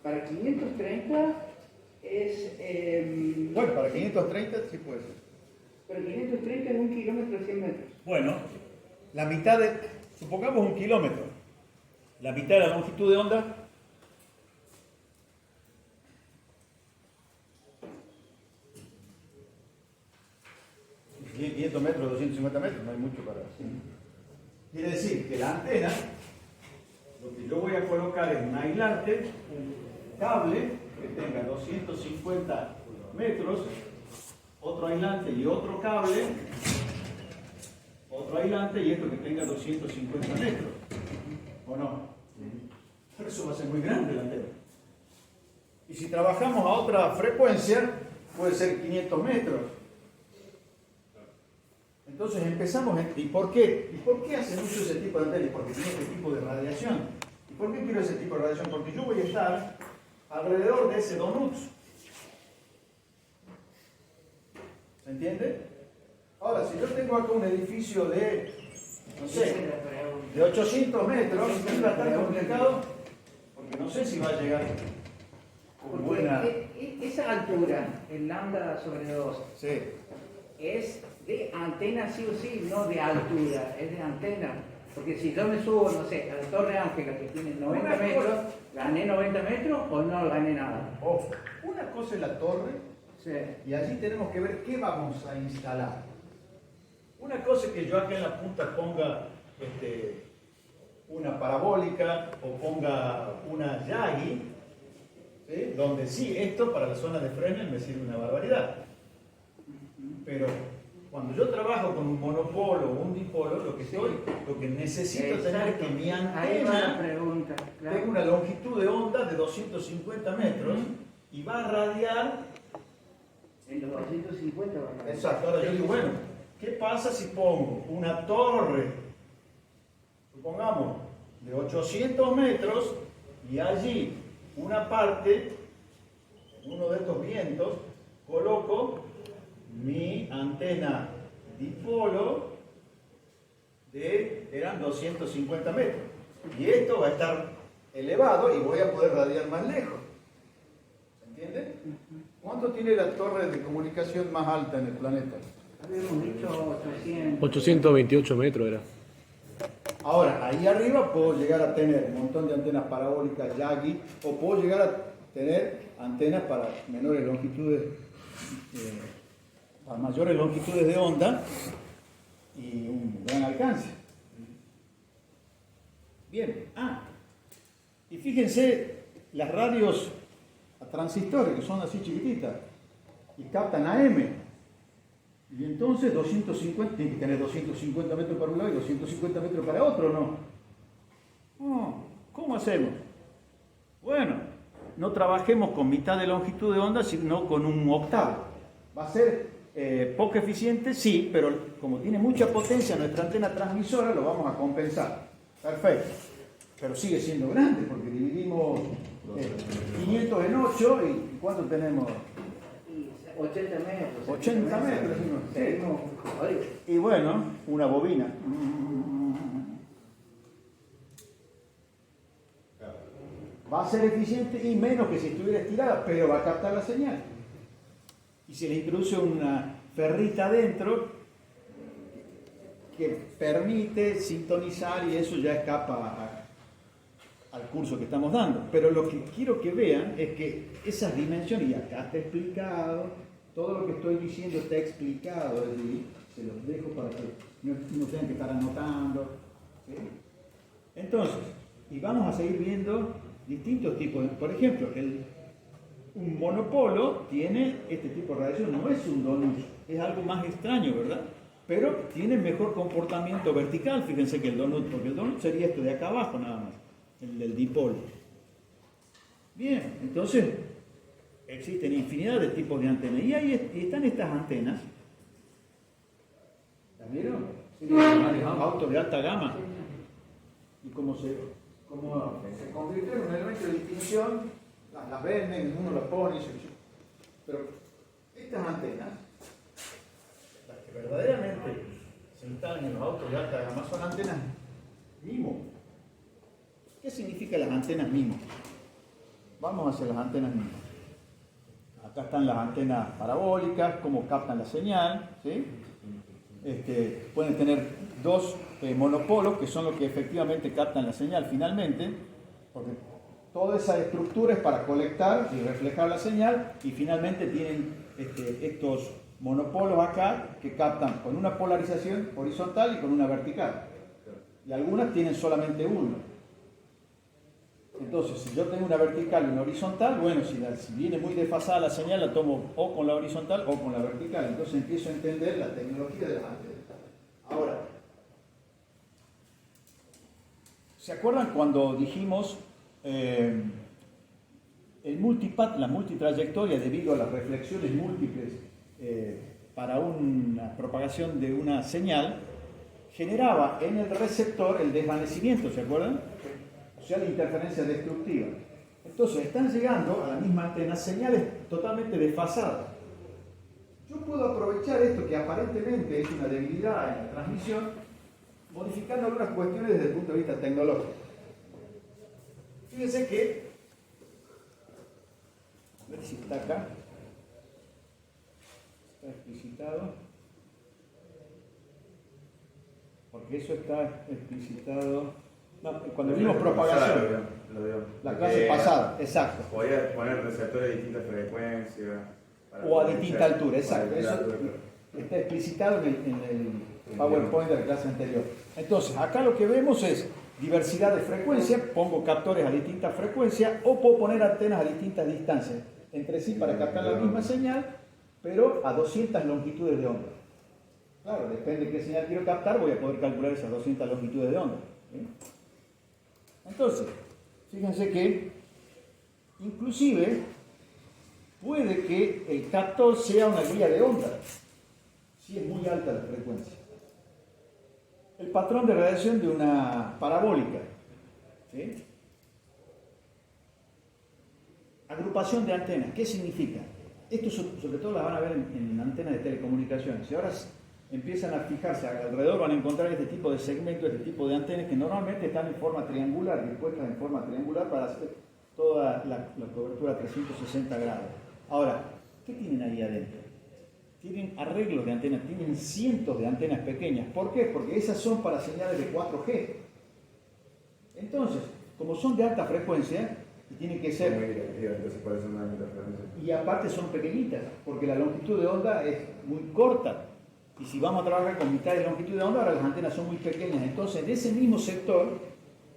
para 530 es... Bueno, para 530 sí puede ser. Para 530 es 1 kilómetro a 100 metros. Bueno, la mitad de, supongamos 1 kilómetro, la mitad de la longitud de onda, ¿500 metros, 250 metros? No hay mucho para hacer. Quiere decir que la antena, lo que yo voy a colocar es un aislante, un cable que tenga 250 metros, otro aislante y otro cable, otro aislante y esto que tenga 250 metros. ¿O no? Pero eso va a ser muy grande la antena. Y si trabajamos a otra frecuencia, puede ser 500 metros. Entonces empezamos, ¿y por qué? ¿Y por qué hacen uso ese tipo de antenas? Porque tiene este tipo de radiación. ¿Y por qué quiero ese tipo de radiación? Porque yo voy a estar alrededor de ese donut. ¿Se entiende? Ahora, si yo tengo acá un edificio de, no sé, de 800 metros, ¿no va a estar complicado? Porque no sé si va a llegar con buena... Esa altura, el lambda sobre 2, Sí. es de antena sí o sí, no de altura, es de antena. Porque si yo me subo, no sé, a la Torre Ángela, que tiene 90 metros, ¿gané 90 metros o no gané nada? Ojo, una cosa es la torre, Sí. y allí tenemos que ver qué vamos a instalar. Una cosa es que yo acá en la punta ponga una parabólica o ponga una Yagi, ¿sí? Donde sí, esto para la zona de Fresnel me sirve una barbaridad. Pero cuando yo trabajo con un monopolo o un dipolo, lo que necesito tener es que mi Ahí va la antena pregunta. Claro. tenga una longitud de onda de 250 metros y va a radiar. En los 250 va a ganar. Exacto, ahora yo digo, bueno, ¿qué pasa si pongo una torre, supongamos, de 800 metros y allí una parte, uno de estos vientos, coloco mi antena dipolo eran 250 metros. Y esto va a estar elevado y voy a poder radiar más lejos. ¿Se entiende? ¿Cuánto tiene la torre de comunicación más alta en el planeta? Habíamos dicho 800. 828 metros era. Ahora, ahí arriba puedo llegar a tener un montón de antenas parabólicas Yagi, o puedo llegar a tener antenas para menores longitudes, para mayores longitudes de onda y un gran alcance. Bien, y fíjense las radios a transistores que son así chiquititas y captan AM. Y entonces 250, tiene que tener 250 metros para un lado y 250 metros para otro, ¿no? ¿Cómo hacemos? Bueno, no trabajemos con mitad de longitud de onda, sino con un octavo. ¿Va a ser poco eficiente? Sí, pero como tiene mucha potencia nuestra antena transmisora, lo vamos a compensar. Perfecto. Pero sigue siendo grande, porque dividimos 500 en 8 y ¿cuánto tenemos? 80 metros. 80 metros. Sí. Y bueno, una bobina. Va a ser eficiente y menos que si estuviera estirada, pero va a captar la señal. Y se le introduce una ferrita adentro que permite sintonizar y eso ya escapa al curso que estamos dando. Pero lo que quiero que vean es que esas dimensiones, y acá está explicado, todo lo que estoy diciendo está explicado allí, se los dejo para que no tengan que estar anotando, ¿sí? Entonces, y vamos a seguir viendo distintos tipos. Por ejemplo, un monopolo tiene este tipo de radiación, no es un donut, es algo más extraño, ¿verdad? Pero tiene mejor comportamiento vertical, fíjense que el donut, porque el donut sería esto de acá abajo nada más, el del dipolo. Bien, entonces existen infinidad de tipos de antenas. Y ahí están estas antenas. ¿Las vieron? Sí, autos de alta gama. Y como se convirtió en un elemento de distinción, las venden, uno las pone, pero estas antenas, las que verdaderamente se instalan en los autos de alta gama, son antenas MIMO. ¿Qué significan las antenas MIMO? Vamos hacia las antenas MIMO. Acá están las antenas parabólicas, cómo captan la señal, ¿sí? Pueden tener dos monopolos que son los que efectivamente captan la señal finalmente, porque toda esa estructura es para colectar y reflejar la señal, y finalmente tienen estos monopolos acá que captan con una polarización horizontal y con una vertical, y algunas tienen solamente uno. Entonces, si yo tengo una vertical y una horizontal, bueno, si viene muy desfasada la señal, la tomo o con la horizontal o con la vertical. Entonces empiezo a entender la tecnología de las antenas. Ahora, ¿se acuerdan cuando dijimos el multipath, la multitrayectoria debido a las reflexiones múltiples para una propagación de una señal, generaba en el receptor el desvanecimiento, ¿se acuerdan? O sea, la interferencia destructiva. Entonces, están llegando a la misma antena señales totalmente desfasadas. Yo puedo aprovechar esto que aparentemente es una debilidad en la transmisión, modificando algunas cuestiones desde el punto de vista tecnológico. Fíjense que, a ver si está acá, está explicitado, porque eso está explicitado. No, cuando vimos propagación, lo veo. la clase pasada, exacto. Podía poner receptores de distintas frecuencias. O a distinta altura, exacto. Eso está explicitado en el PowerPoint de la clase anterior. Entonces, acá lo que vemos es diversidad de frecuencias, pongo captores a distintas frecuencias, o puedo poner antenas a distintas distancias entre sí para captar la misma señal, pero a 200 longitudes de onda. Claro, depende de qué señal quiero captar, voy a poder calcular esas 200 longitudes de onda. ¿Sí? Entonces, fíjense que inclusive puede que el captor sea una guía de onda, si es muy alta la frecuencia. El patrón de radiación de una parabólica, ¿sí? Agrupación de antenas, ¿qué significa? Esto sobre todo la van a ver en antenas de telecomunicaciones. Y ahora empiezan a fijarse alrededor, van a encontrar este tipo de segmentos, este tipo de antenas que normalmente están en forma triangular, dispuestas en forma triangular para hacer toda la cobertura a 360 grados. Ahora, ¿qué tienen ahí adentro? Tienen arreglos de antenas, tienen cientos de antenas pequeñas. ¿Por qué? Porque esas son para señales de 4G. Entonces, como son de alta frecuencia, y tienen que ser... Entonces, ¿cuáles son las interferencias? Y aparte son pequeñitas, porque la longitud de onda es muy corta. Y si vamos a trabajar con mitad de longitud de onda, ahora las antenas son muy pequeñas. Entonces, en ese mismo sector,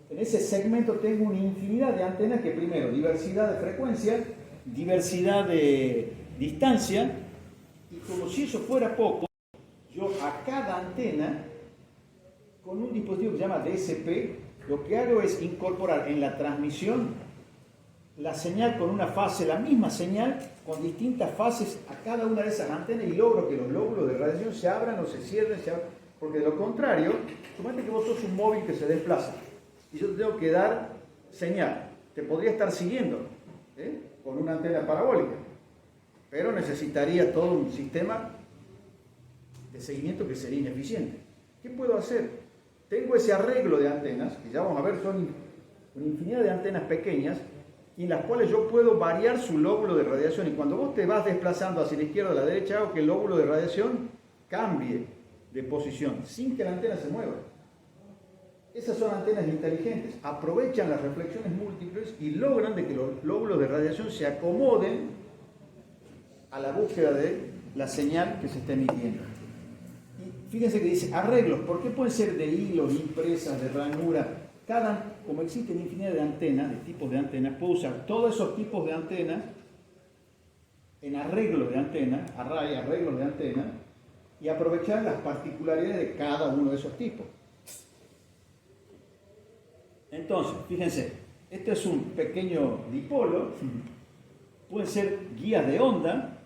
en ese segmento, tengo una infinidad de antenas que primero, diversidad de frecuencia, diversidad de distancia, y como si eso fuera poco, yo a cada antena, con un dispositivo que se llama DSP, lo que hago es incorporar en la transmisión la señal con una fase, la misma señal, con distintas fases a cada una de esas antenas, y logro que los lóbulos de radiación se abran o se cierren, porque de lo contrario, suponete que vos sos un móvil que se desplaza, y yo te tengo que dar señal, te podría estar siguiendo, con una antena parabólica, pero necesitaría todo un sistema de seguimiento que sería ineficiente. ¿Qué puedo hacer? Tengo ese arreglo de antenas, que ya vamos a ver, son una infinidad de antenas pequeñas, y en las cuales yo puedo variar su lóbulo de radiación, y cuando vos te vas desplazando hacia la izquierda o la derecha, hago que el lóbulo de radiación cambie de posición, sin que la antena se mueva. Esas son antenas inteligentes, aprovechan las reflexiones múltiples y logran de que los lóbulos de radiación se acomoden a la búsqueda de la señal que se está emitiendo. Y fíjense que dice arreglos, ¿por qué pueden ser de hilos, impresas, de ranura? como existen infinidad de antenas, de tipos de antenas, puedo usar todos esos tipos de antenas en arreglos de antena, arreglos de antena, y aprovechar las particularidades de cada uno de esos tipos. Entonces, fíjense, este es un pequeño dipolo, pueden ser guías de onda,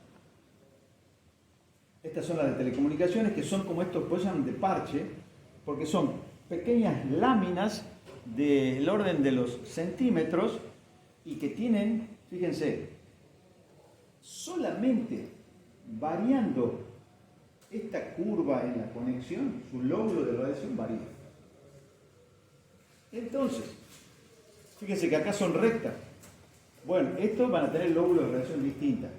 estas son las de telecomunicaciones, que son como estos, pues llaman de parche, porque son pequeñas láminas del orden de los centímetros y que tienen, fíjense, solamente variando esta curva en la conexión, su lóbulo de radiación varía. Entonces, fíjense que acá son rectas. Bueno, estos van a tener lóbulos de radiación distintas.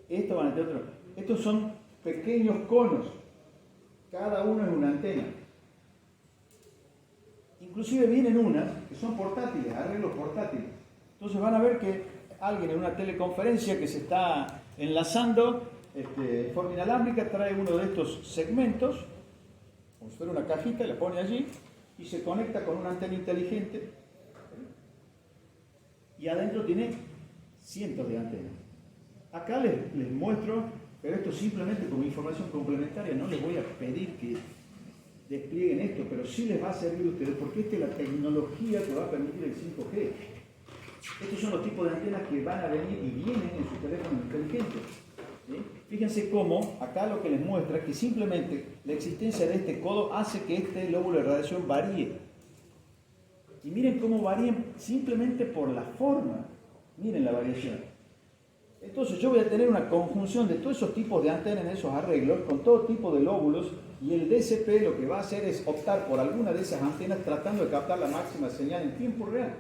Estos van a tener otros. Estos son pequeños conos. Cada uno es una antena. Inclusive vienen unas que son portátiles, arreglos portátiles. Entonces van a ver que alguien en una teleconferencia que se está enlazando de forma inalámbrica trae uno de estos segmentos, como si fuera una cajita, la pone allí y se conecta con una antena inteligente y adentro tiene cientos de antenas. Acá les muestro, pero esto simplemente como información complementaria, no les voy a pedir que desplieguen esto, pero sí les va a servir a ustedes porque esta es la tecnología que va a permitir el 5G. Estos son los tipos de antenas que van a venir y vienen en sus teléfonos inteligentes. ¿Sí? Fíjense cómo acá lo que les muestra es que simplemente la existencia de este codo hace que este lóbulo de radiación varíe. Y miren cómo varían simplemente por la forma. Miren la variación. Entonces yo voy a tener una conjunción de todos esos tipos de antenas en esos arreglos, con todo tipo de lóbulos, y el DSP lo que va a hacer es optar por alguna de esas antenas tratando de captar la máxima señal en tiempo real.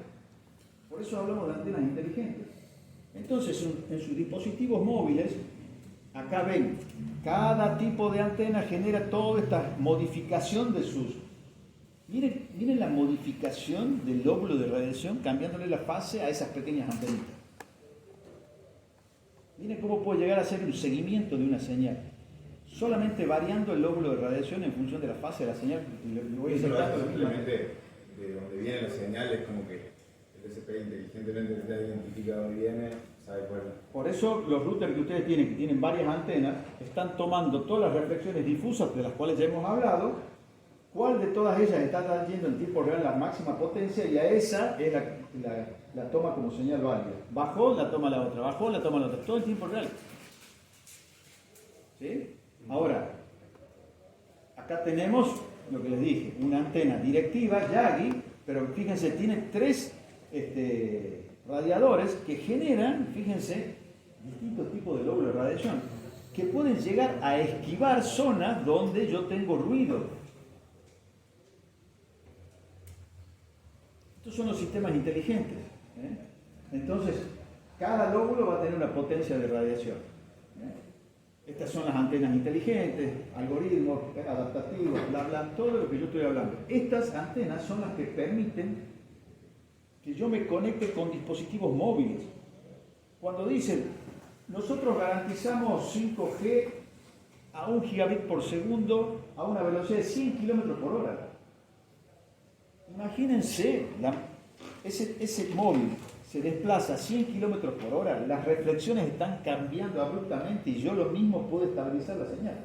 Por eso hablamos de antenas inteligentes. Entonces, en sus dispositivos móviles, acá ven, cada tipo de antena genera toda esta modificación de sus... Miren la modificación del lóbulo de radiación cambiándole la fase a esas pequeñas antenitas. Miren cómo puede llegar a ser un seguimiento de una señal. Solamente variando el lóbulo de radiación en función de la fase de la señal. Simplemente de donde viene la señal es como que el DSP inteligentemente está identificado dónde viene, sabe cuál. Por eso los routers que ustedes tienen, que tienen varias antenas, están tomando todas las reflexiones difusas de las cuales ya hemos hablado, cuál de todas ellas está trayendo en tiempo real la máxima potencia y a esa es la toma como señal válida. Bajó, la toma la otra, bajó, la toma la otra, todo en tiempo real. ¿Sí? Ahora, acá tenemos lo que les dije, una antena directiva, Yagi, pero fíjense, tiene tres radiadores que generan, fíjense, distintos tipos de lóbulos de radiación, que pueden llegar a esquivar zonas donde yo tengo ruido. Estos son los sistemas inteligentes. Entonces, cada lóbulo va a tener una potencia de radiación. Estas son las antenas inteligentes, algoritmos adaptativos, bla, bla, todo lo que yo estoy hablando. Estas antenas son las que permiten que yo me conecte con dispositivos móviles. Cuando dicen, nosotros garantizamos 5G a 1 gigabit por segundo a una velocidad de 100 kilómetros por hora. Imagínense, ese móvil se desplaza a 100 kilómetros por hora, las reflexiones están cambiando abruptamente y yo lo mismo puedo estabilizar la señal.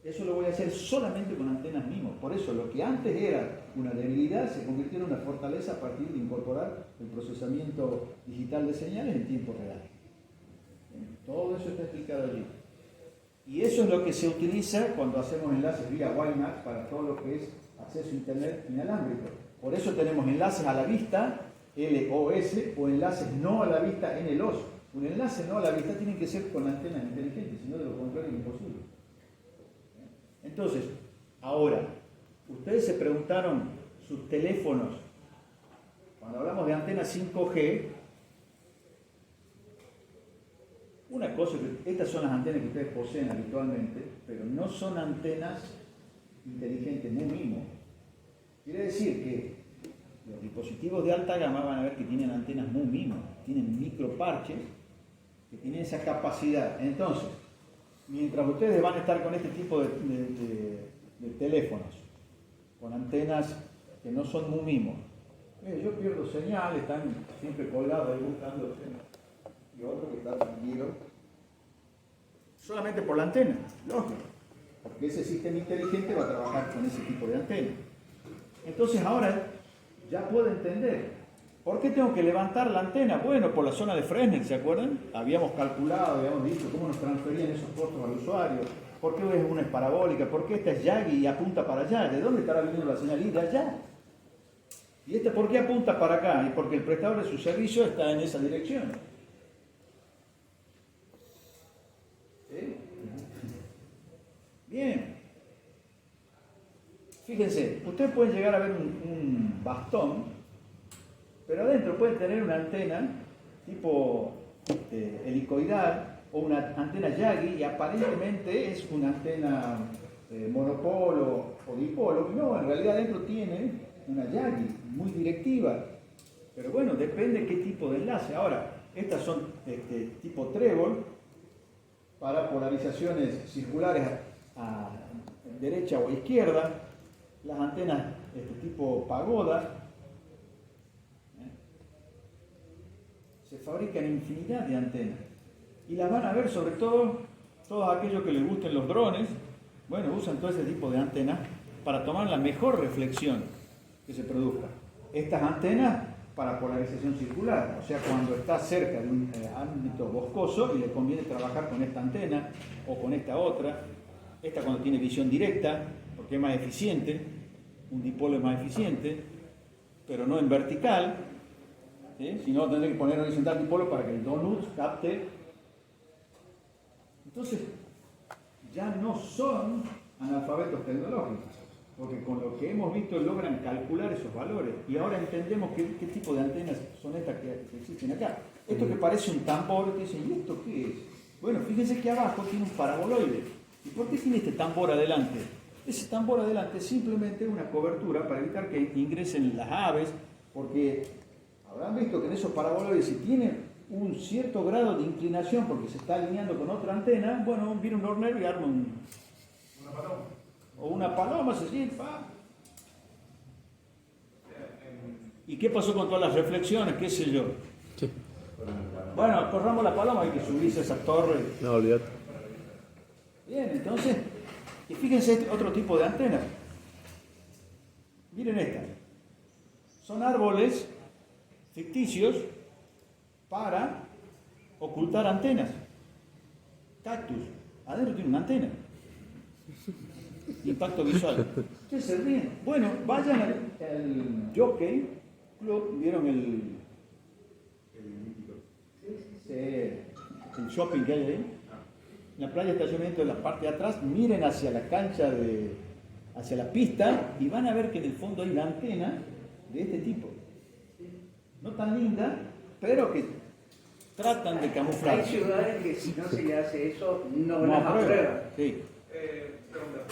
Eso lo voy a hacer solamente con antenas MIMO. Por eso lo que antes era una debilidad se convirtió en una fortaleza a partir de incorporar el procesamiento digital de señales en tiempo real. Todo eso está explicado allí. Y eso es lo que se utiliza cuando hacemos enlaces vía WiMAX para todo lo que es acceso a Internet inalámbrico. Por eso tenemos enlaces a la vista, LOS, o enlaces no a la vista, NLOS. Un enlace no a la vista tiene que ser con antenas inteligentes, si no de lo contrario es imposible. Entonces, ahora, ustedes se preguntaron sus teléfonos, cuando hablamos de antenas 5G, una cosa, estas son las antenas que ustedes poseen habitualmente, pero no son antenas inteligentes, muy mínimo. Quiere decir que los dispositivos de alta gama van a ver que tienen antenas muy mínimas, tienen microparches que tienen esa capacidad. Entonces, mientras ustedes van a estar con este tipo de teléfonos, con antenas que no son muy mimos. Yo pierdo señal, están siempre colgados ahí buscando señal. Y otro que está tranquilo. Solamente por la antena, lógico. Porque ese sistema inteligente va a trabajar con ese tipo de antena. Entonces ahora ya puedo entender. ¿Por qué tengo que levantar la antena? Bueno, por la zona de Fresnel, ¿se acuerdan? Habíamos calculado, habíamos visto cómo nos transferían esos costos al usuario. ¿Por qué una es parabólica? ¿Por qué esta es Yagi y apunta para allá? ¿De dónde estará viniendo la señal? Y de allá. ¿Y esta por qué apunta para acá? Y porque el prestador de su servicio está en esa dirección. ¿Sí? Bien. Fíjense, ustedes pueden llegar a ver un bastón, pero adentro pueden tener una antena tipo helicoidal o una antena Yagi y aparentemente es una antena monopolo o dipolo. No, en realidad adentro tiene una Yagi muy directiva, pero bueno, depende qué tipo de enlace. Ahora, estas son tipo trébol para polarizaciones circulares a derecha o a izquierda. Las antenas tipo pagoda. Se fabrican infinidad de antenas y las van a ver sobre todo todos aquellos que les gusten los drones. Bueno, usan todo ese tipo de antenas para tomar la mejor reflexión que se produzca. Estas antenas para polarización circular, o sea, cuando está cerca de un ámbito boscoso y le conviene trabajar con esta antena o con esta otra. Esta cuando tiene visión directa, porque es más eficiente, un dipolo es más eficiente, pero no en vertical, ¿sí? Si no tendré que poner horizontal dipolo para que el donut capte. Entonces, ya no son analfabetos tecnológicos, porque con lo que hemos visto logran calcular esos valores y ahora entendemos qué tipo de antenas son estas que existen acá. Esto que parece un tambor, que dicen, ¿y esto qué es? Bueno, fíjense que abajo tiene un paraboloide. ¿Y por qué tiene este tambor adelante? Ese tambor adelante es simplemente una cobertura para evitar que ingresen las aves, porque habrán visto que en esos paraboloides, si tienen un cierto grado de inclinación porque se está alineando con otra antena, bueno, viene un hornero y arma una paloma. O una paloma, se sigue, ¿Y qué pasó con todas las reflexiones? ¿Qué sé yo? Sí. Bueno, corramos la paloma, hay que subirse a esa torre. No, olvidate. Bien, entonces, y fíjense este otro tipo de antenas. Miren esta. Son árboles ficticios para ocultar antenas. Cactus. Adentro tiene una antena. Impacto visual. ¿Qué se ríen? Bueno, vayan al Jockey Club, ¿vieron el shopping que hay ahí? En la playa de estacionamiento de la parte de atrás, miren hacia la cancha, hacia la pista y van a ver que en el fondo hay una antena de este tipo. No tan linda, pero que tratan de camuflar. Hay ciudades que si no se le hace eso, no las aprueban. Sí. Pregunta,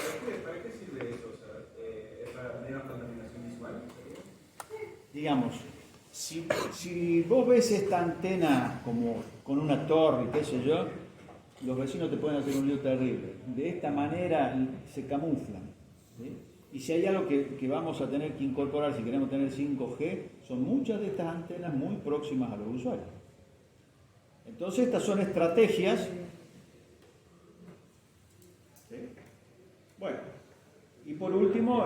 ¿para qué sirve eso? O sea, ¿es para menos contaminación visual? Digamos, si vos ves esta antena como con una torre, qué sé yo, los vecinos te pueden hacer un lío terrible. De esta manera se camuflan. ¿Sí? Y si hay algo que vamos a tener que incorporar si queremos tener 5G, son muchas de estas antenas muy próximas a los usuarios. Entonces estas son estrategias. ¿Sí? Bueno, y por último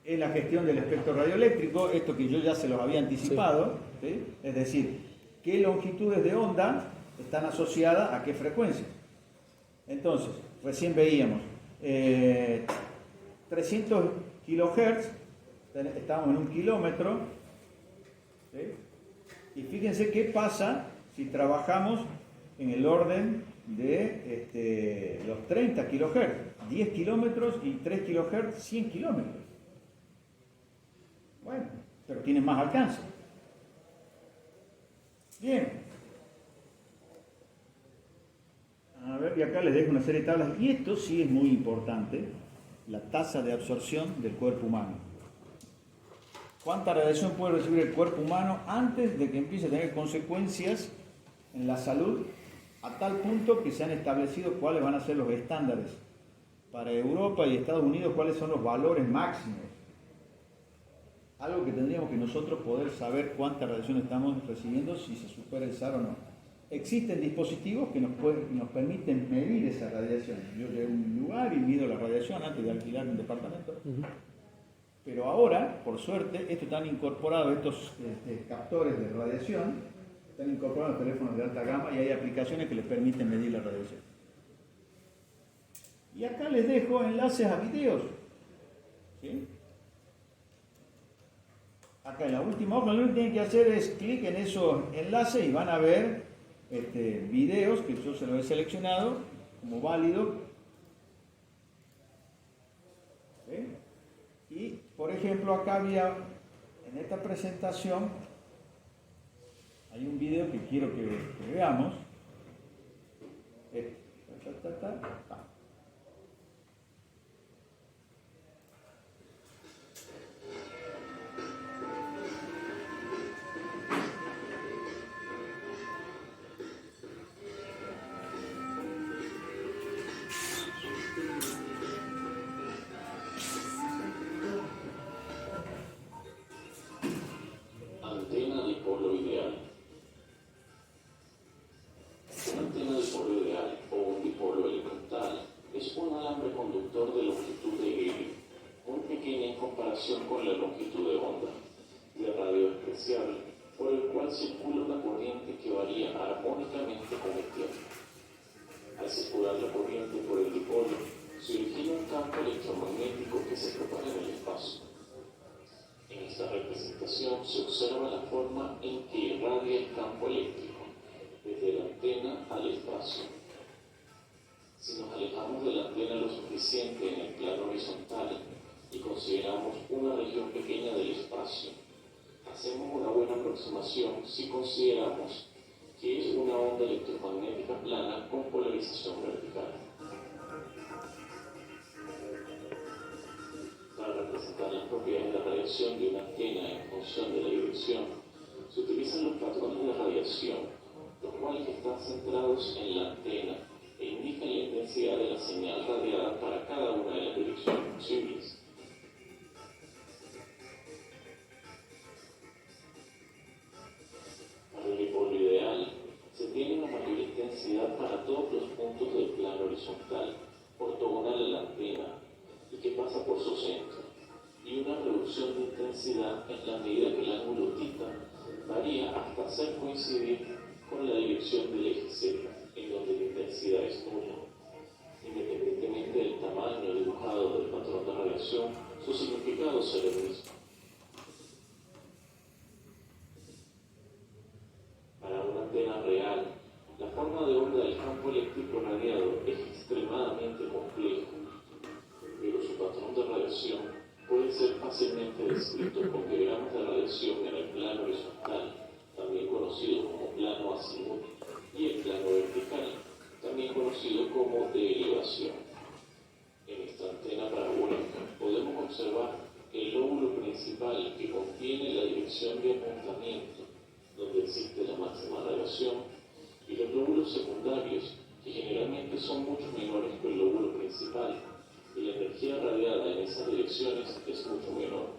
es la gestión del espectro radioeléctrico, esto que yo ya se los había anticipado, ¿sí? Es decir, qué longitudes de onda están asociadas a qué frecuencias. Entonces, recién veíamos 300 kHz, estamos en 1 kilómetro, ¿sí? Y fíjense qué pasa si trabajamos en el orden de los 30 kHz, 10 kilómetros y 3 kHz, 100 kilómetros. Bueno, pero tienen más alcance. Bien. A ver, y acá les dejo una serie de tablas. Y esto sí es muy importante, la tasa de absorción del cuerpo humano. ¿Cuánta radiación puede recibir el cuerpo humano antes de que empiece a tener consecuencias en la salud? A tal punto que se han establecido cuáles van a ser los estándares para Europa y Estados Unidos, cuáles son los valores máximos. algo que tendríamos que nosotros poder saber cuánta radiación estamos recibiendo, si se supera el SAR o no. Existen dispositivos que nos permiten medir esa radiación. Yo llego a un lugar y mido la radiación antes de alquilar un departamento. Pero ahora, por suerte, esto están incorporados, estos captores de radiación, están incorporados en los teléfonos de alta gama y hay aplicaciones que les permiten medir la radiación. Y acá les dejo enlaces a videos. ¿Sí? Acá en la última hoja lo único que tienen que hacer es clic en esos enlaces y van a ver videos que yo se los he seleccionado como válido. ¿Sí? Y por ejemplo acá había en esta presentación hay un video que quiero que veamos. Antena dipolo ideal. Una antena dipolo ideal o un dipolo elemental es un alambre conductor de longitud de helio, muy pequeña en comparación con la longitud de onda, de radio especial, por el cual circula una corriente que varía armónicamente con el tiempo. Al circular la corriente por el dipolo, se origina un campo electromagnético que se propaga en el espacio. En esta representación se observa la forma en que irradia el campo eléctrico, desde la antena al espacio. Si nos alejamos de la antena lo suficiente en el plano horizontal y consideramos una región pequeña del espacio, hacemos una buena aproximación si consideramos que es una onda electromagnética plana con polarización vertical. Para representar las propiedades de radiación de una antena en función de la dirección, se utilizan los patrones de radiación, los cuales están centrados en la antena e indican la intensidad de la señal radiada para cada una de las direcciones posibles. Para el dipolo ideal, se tiene una mayor intensidad para todos los puntos del plano horizontal, ortogonal a la antena, y que pasa por su centro, y una reducción de intensidad en la medida que el ángulo θ varía hasta hacer coincidir con la dirección del eje Z, en donde la intensidad es nula. Independientemente del tamaño dibujado del patrón de radiación, su significado será el mismo. Para una antena real, la forma de onda del campo eléctrico radiado es extremadamente compleja, pero su patrón de radiación puede ser fácilmente descrito con diagramas de radiación en el plano horizontal, también conocido como plano azimut, y el plano vertical, también conocido como de elevación. En esta antena parabólica podemos observar el lóbulo principal que contiene la dirección de apuntamiento, donde existe la máxima radiación, y los lóbulos secundarios, que generalmente son mucho menores que el lóbulo principal, y la energía radiada en esas direcciones es mucho menor.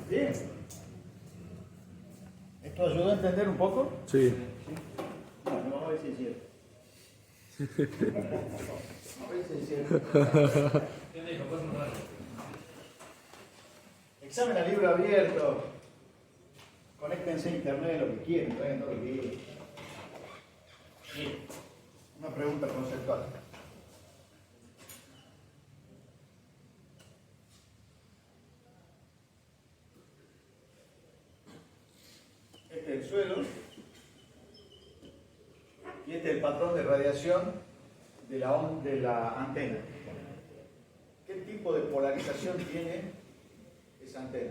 Bien. ¿Esto ayudó a entender un poco? Sí. Bueno, vamos a ver si es cierto. Vamos a ver si es cierto. Examen a libro abierto. Conéctense a internet, lo que quieran, traigan todo lo que quieran. Bien. Una pregunta conceptual. Este es el suelo. Y Y este es el patrón de radiación de la antena. ¿Qué tipo de polarización tiene esa antena?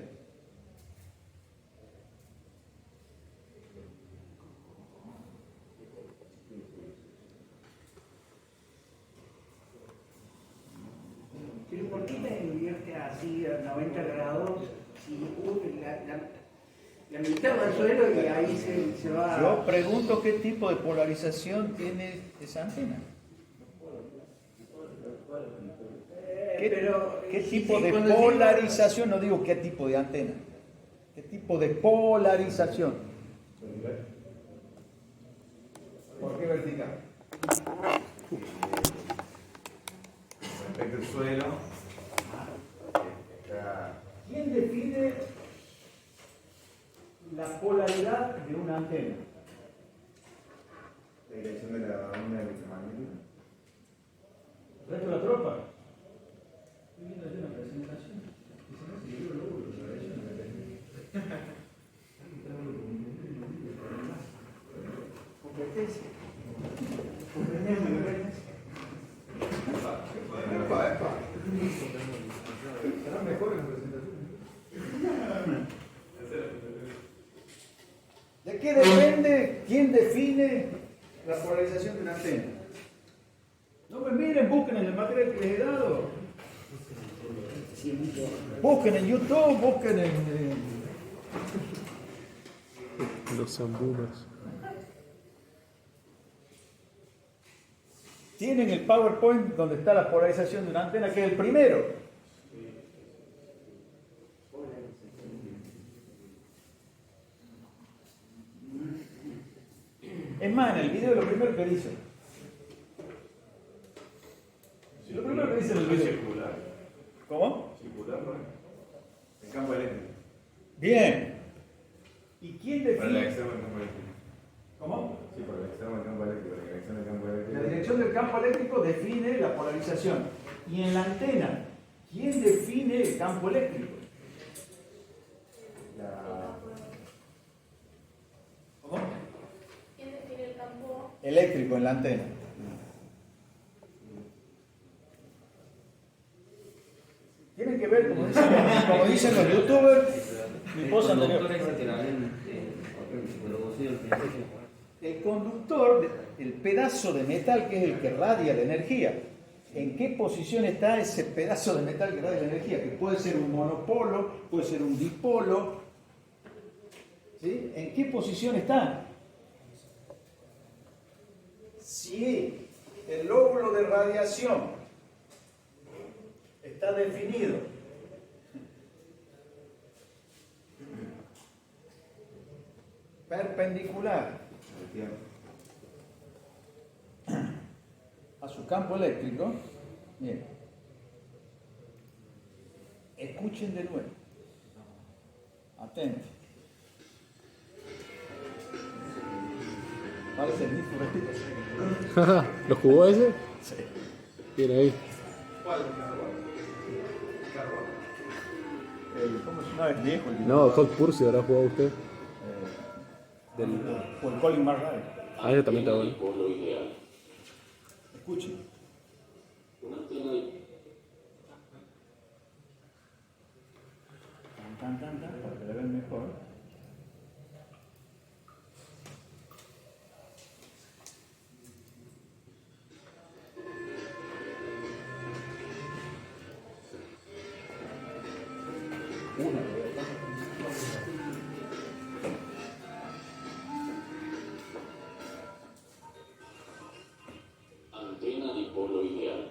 Pero ¿por qué la invierte así a 90 grados si la mitad va al suelo y ahí se va? Yo pregunto qué tipo de polarización tiene esa antena. ¿Qué tipo de polarización? No digo qué tipo de antena. ¿Qué tipo de polarización? ¿Por qué vertical? Respecto al suelo, ¿Quién define la polaridad de una antena? la dirección de la onda electromagnética. ¿El resto de la tropa? Estoy viendo aquí una presentación. Competencia. Será mejor en la presentación. ¿De qué depende? ¿Quién define la polarización de una antena? No me miren, busquen en el material que les he dado. Busquen en YouTube, busquen en... Los zambunas. Tienen el PowerPoint donde está la polarización de una antena, que es el primero. Es más, en el video lo primero que dice. Lo primero que dice en el video. Circular. ¿Cómo? Circular, ¿no? El campo eléctrico. Bien. ¿Y quién Para la define? extremo del campo eléctrico. ¿Cómo? Sí, para el extremo del campo eléctrico, la dirección del campo eléctrico. La dirección del campo eléctrico define la polarización. Y en la antena, ¿quién define el campo eléctrico? ¿Cómo? ¿Quién define el campo? Eléctrico en la antena. Tienen que ver, como dicen los youtubers, mi esposa anterior. El conductor, el pedazo de metal que es el que radia la energía. ¿En qué posición está ese pedazo de metal que radia la energía? Que puede ser un monopolo, puede ser un dipolo. ¿Sí? ¿En qué posición está? Si el lóbulo de radiación está definido perpendicular a su campo eléctrico, bien, escuchen de nuevo, atentos. Parece el mismo repito. ¿Lo jugó ese? Sí. Bien ahí. ¿Cómo se llama? Es viejo el No, Hot Pursuit habrá jugado usted. o el Colin McRae. Ah, ese también está bueno. Por lo ideal, Escuchen. una antena de Tan, para que la vean mejor. antena dipolo ideal.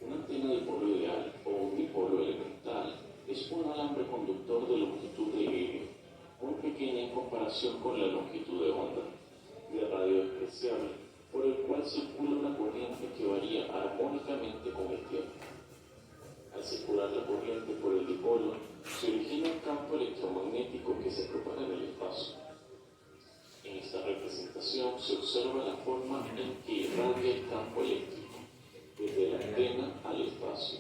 Una antena dipolo ideal o un dipolo elemental es un alambre conductor de longitud de helio, muy pequeña en comparación con la longitud de onda, de radio despreciable, por el cual circula una corriente que varía armónicamente con el tiempo. Al circular la corriente por el dipolo, se origina un campo electromagnético que se propaga en el espacio. En esta representación se observa la forma en que irradia el campo eléctrico, desde la antena al espacio.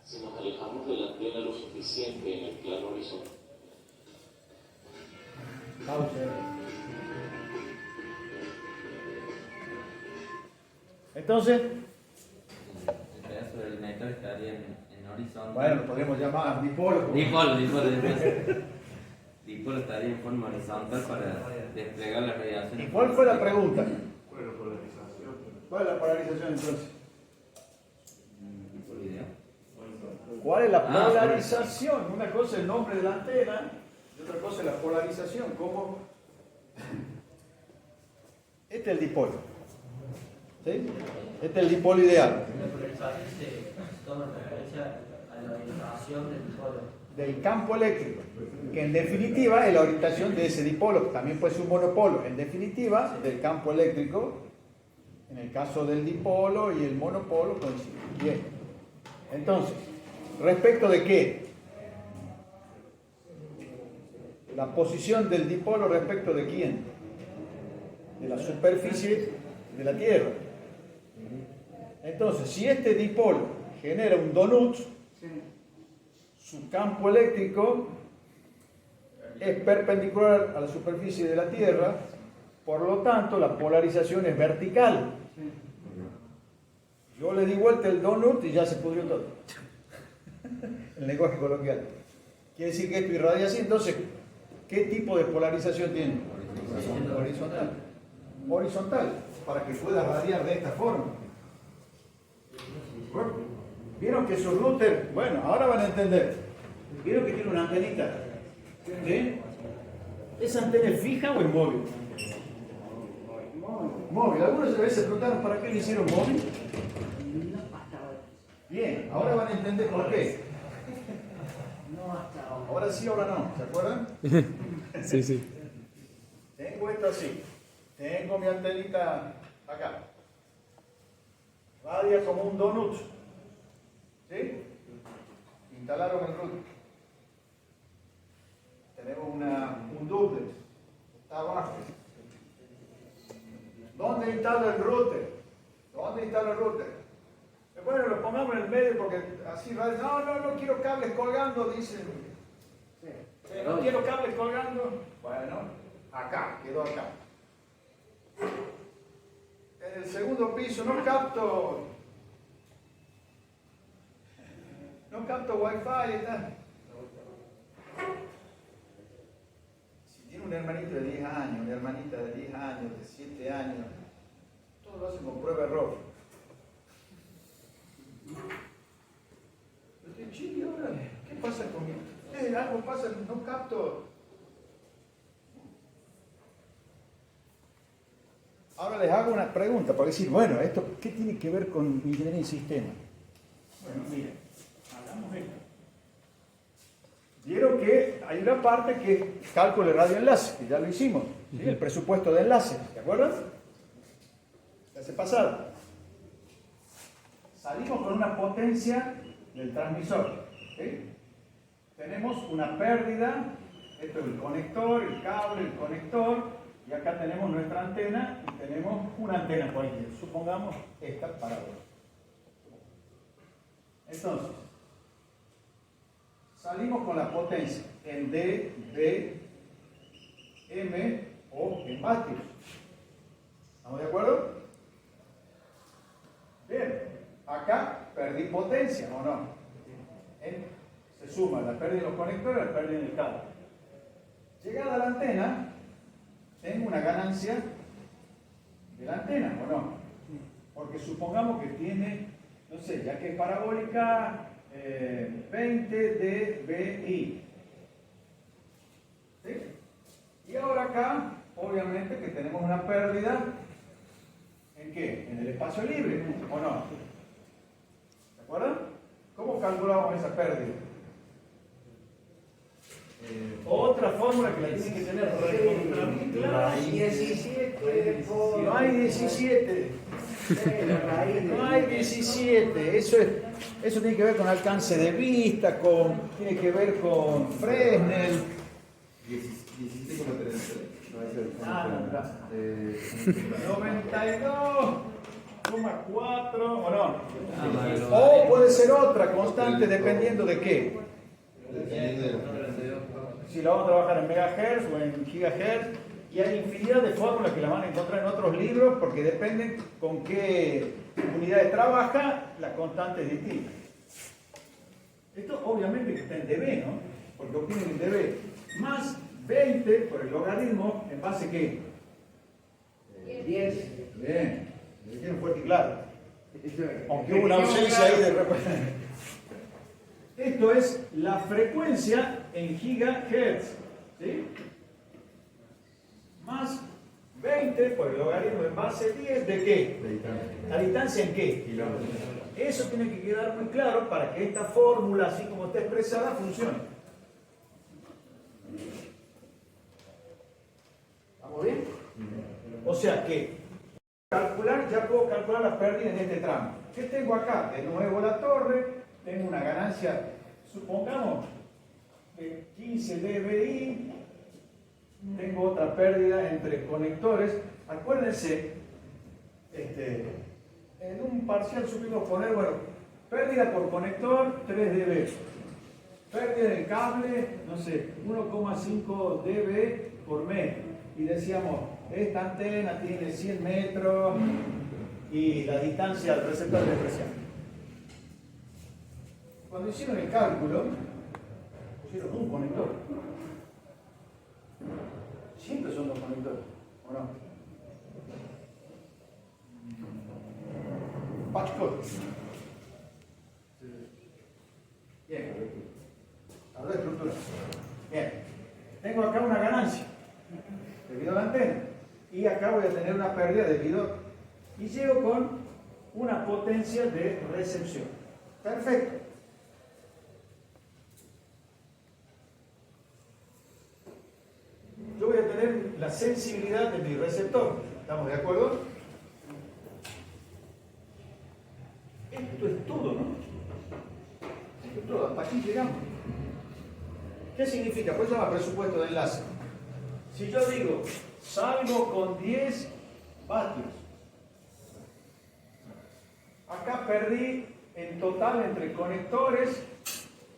Si nos alejamos de la antena lo suficiente en el plano horizontal, Pausa. Entonces, El pedazo del metal estaría en horizontal. bueno, lo podríamos llamar dipolo. Dipolo. Dipolo estaría en forma horizontal para desplegar la radiación. ¿Y cuál fue la pregunta? ¿Cuál es la polarización? ¿Cuál es la polarización entonces? Por idea. ¿Cuál es la polarización? Una cosa es el nombre de la antena y otra cosa es la polarización. ¿Cómo? Este es el dipolo. ¿Sí? Este es el dipolo ideal. La polarización se toma en referencia a la orientación del dipolo. Del campo eléctrico, que en definitiva es la orientación de ese dipolo, también puede ser un monopolo, en definitiva del campo eléctrico, en el caso del dipolo y el monopolo coinciden. Bien, entonces, ¿respecto de qué? La posición del dipolo respecto de quién? De la superficie de la Tierra. Entonces, si este dipolo genera un donut, su campo eléctrico es perpendicular a la superficie de la Tierra, por lo tanto la polarización es vertical. Yo le di vuelta el donut y ya se pudrió todo. El lenguaje coloquial. Quiere decir que esto irradia así, entonces, ¿qué tipo de polarización tiene? Horizontal. Horizontal, para que pueda radiar de esta forma. ¿Vieron que su router? Bueno, ahora van a entender. ¿Vieron que tiene una antenita? ¿Sí? ¿Esa antena es fija o es móvil? Móvil. Algunos veces se preguntaron para qué le hicieron móvil. Bien, ahora van a entender por qué. Ahora sí, ahora no. ¿Se acuerdan? Sí. Tengo esto así. Tengo mi antenita acá. Radia como un donut. ¿Sí? Instalaron el router. Tenemos un duplex. Está abajo. ¿Dónde instalo el router? ¿Dónde instalo el router? Bueno, lo pongamos en el medio porque así va. No quiero cables colgando, dicen. No quiero cables colgando. Bueno, acá, quedó acá. En el segundo piso no capto wifi, está. Si tiene un hermanito de 10 años, una hermanita de 10 años, de 7 años, todo lo hacen con prueba-error. Yo estoy chido ahora, ¿qué pasa conmigo? Algo pasa, no capto. Ahora les hago una pregunta para decir, bueno, ¿esto qué tiene que ver con ingeniería en sistema? Bueno, miren, hagamos esto. Vieron que hay una parte que es cálculo de radioenlace, que ya lo hicimos, ¿sí? El presupuesto de enlace, ¿de acuerdo? La clase pasada. Salimos con una potencia del transmisor, ¿sí? Tenemos una pérdida, esto es el conector, el cable, el conector, y acá tenemos nuestra antena, y tenemos una antena cualquiera, supongamos esta parábola. Entonces, salimos con la potencia en D, B, M o en vatios. ¿Estamos de acuerdo? Bien, acá perdí potencia, ¿o no? Se suma la pérdida de los conectores, la pérdida en el cable. Llegada a la antena, tengo una ganancia de la antena, ¿o no? Porque supongamos que tiene, no sé, ya que es parabólica, 20 dBi. ¿Sí? Y ahora acá, obviamente que tenemos una pérdida, ¿en qué? En el espacio libre, ¿o no? ¿De acuerdo? ¿Cómo calculamos esa pérdida? Otra fórmula que la tienen que tener recontra bien clara. 17 por... No hay 17. No hay 17. Eso tiene que ver con alcance de vista, tiene que ver con Fresnel. 92,4 o no. O puede ser otra constante dependiendo de qué. Si la vamos a trabajar en megahertz o en gigahertz, Y hay infinidad de fórmulas que las van a encontrar en otros libros porque dependen con qué unidades trabaja, la constante es distinta. Esto obviamente que está en dB, ¿no? Porque obtienen el dB más 20 por el logaritmo, ¿en base a qué? 10. Bien, lo dijeron fuerte y claro. Aunque hubo una ausencia ahí de repente. Esto es la frecuencia en gigahertz, ¿sí? Más 20 por el logaritmo en base 10 de qué? ¿La distancia en qué? Kilómetros. Eso tiene que quedar muy claro para que esta fórmula, así como está expresada, funcione. ¿Estamos bien? O sea que ya puedo calcular las pérdidas en este tramo. ¿Qué tengo acá? De nuevo la torre, tengo una ganancia, supongamos, de 15 dBi, tengo otra pérdida entre conectores. Acuérdense, en un parcial supimos poner, bueno, pérdida por conector 3 dB, pérdida del cable, no sé, 1,5 dB por metro. Y decíamos, esta antena tiene 100 metros y la distancia al receptor es despreciable. Cuando hicieron el cálculo, pusieron un conector. Siempre son dos conectores, ¿o no? Patch code. Bien. Hablo de estructura. Bien. Tengo acá una ganancia debido a la antena. Y acá voy a tener una pérdida debido. Y llego con una potencia de recepción. Perfecto. Yo voy a tener la sensibilidad de mi receptor. ¿Estamos de acuerdo? Esto es todo, ¿no? Esto es todo. Hasta aquí llegamos. ¿Qué significa? Pues se llama presupuesto de enlace. Si yo digo, salgo con 10 vatios. Acá perdí en total entre conectores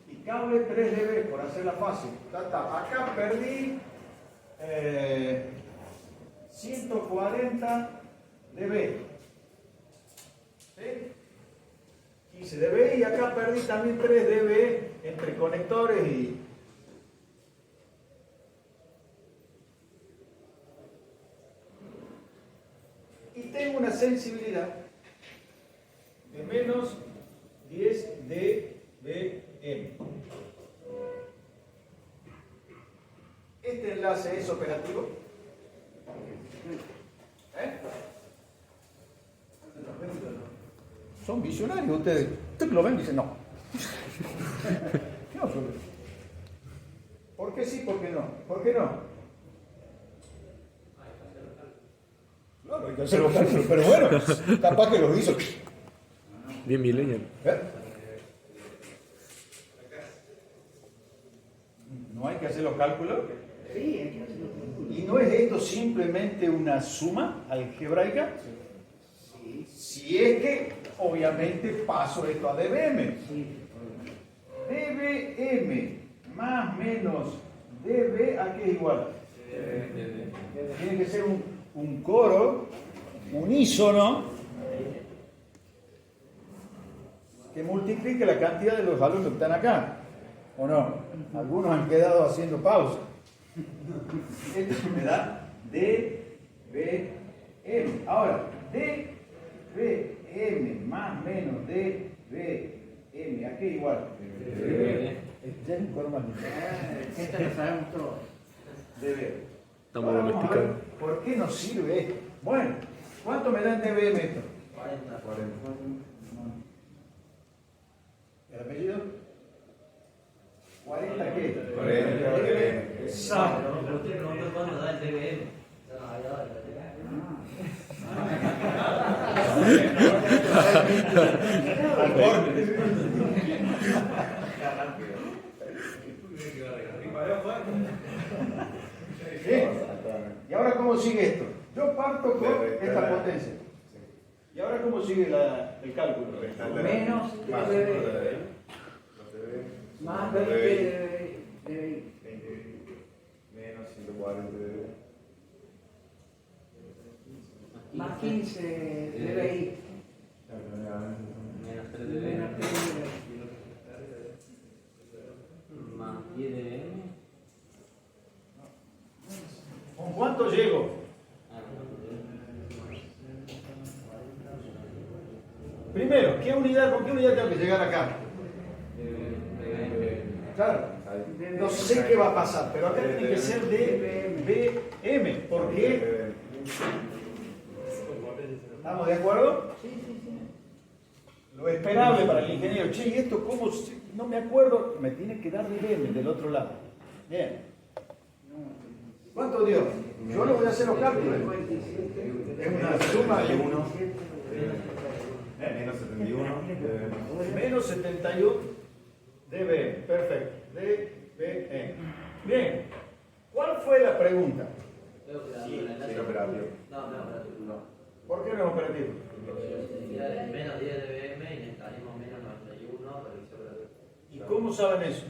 y cable 3 dB, por hacerla fácil. Acá perdí 140 dB. ¿Sí? 15 dB y acá perdí también 3 dB entre conectores y tengo una sensibilidad de menos 10 dBm. ¿Este enlace es operativo? Son visionarios ustedes. Ustedes lo ven y dicen no. No, ¿por qué sí? ¿Por qué no? ¿Por qué no? Claro, hay que hacer los cálculos, pero bueno, capaz que los hizo. Bien millennial. ¿No hay que hacer los cálculos? Sí, hay que hacer los cálculos. ¿Y no es esto simplemente una suma algebraica? Sí. Si es que, obviamente, paso esto a dBm. Sí. dBm más menos dB, ¿a qué es igual? Tiene que ser un coro unísono que multiplique la cantidad de los alumnos que están acá, ¿o no? Algunos han quedado haciendo pausa. Esto me da dBm. Ahora, dBm más menos dBm, ¿a qué igual? Ya es un coro más lindo. Esta lo sabemos todos. dB. Estamos Ahora vamos a ver domesticados. por qué nos sirve esto. Bueno, ¿cuánto me da en dBm esto? 40. ¿El apellido? ¿40 qué? 40 dB. Exacto. Pero usted preguntó cuándo da el DBM. Ya no había dado el Al corte. Bien. ¿Y ahora cómo sigue esto? Yo parto con esta potencia. ¿Y ahora cómo sigue el cálculo? Menos Más dB. dB. Más 20 dB. Menos 140 dB. más 15 dBi. Menos 3 dB. Menos 3 dBi. Más 10 dB. ¿Con cuánto llego? Primero, ¿con qué unidad tengo que llegar acá? Claro, no sé qué va a pasar, pero acá tiene que ser dBm. ¿Por qué? ¿Estamos de acuerdo? Sí, sí, sí. Lo esperable para el ingeniero. Che, ¿y esto cómo? No me acuerdo. Me tiene que dar dBm del otro lado. Bien. ¿Cuánto dio? Yo no voy a hacer los cálculos. Es una suma de 1. Menos 71. Menos 71 dB. Perfecto. dBm. Bien. ¿Cuál fue la pregunta? Sí, operativo. No. ¿Por qué no es operativo? Menos 10 dBm y necesitaríamos menos 91 para que sea operativo. ¿Y cómo saben eso?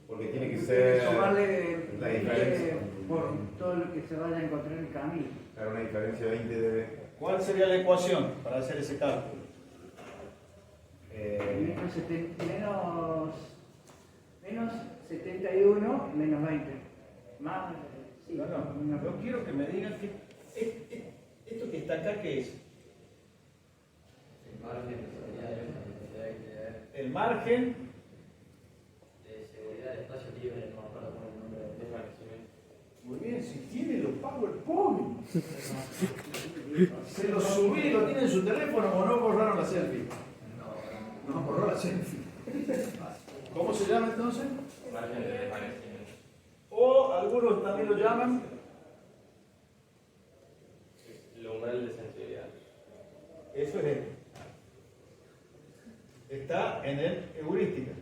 Porque tiene que ser Sumarle la diferencia. por todo lo que se vaya a encontrar en el camino. Claro, una diferencia de 20 dB. ¿Cuál sería la ecuación para hacer ese cálculo? Menos 71 menos 20. Más. Sí, No, yo quiero que me digan que esto que está acá, ¿qué es? El margen de seguridad del espacio libre, no me acuerdo cuál es el nombre del tema. Muy bien, si tiene los PowerPoint. Se los subí, lo tiene en su teléfono o no borraron la selfie. No borró la selfie. ¿Cómo se llama entonces? Margen de desvanecimiento. O algunos también lo llaman El umbral de sensibilidad. Eso es esto. Está en el heurística.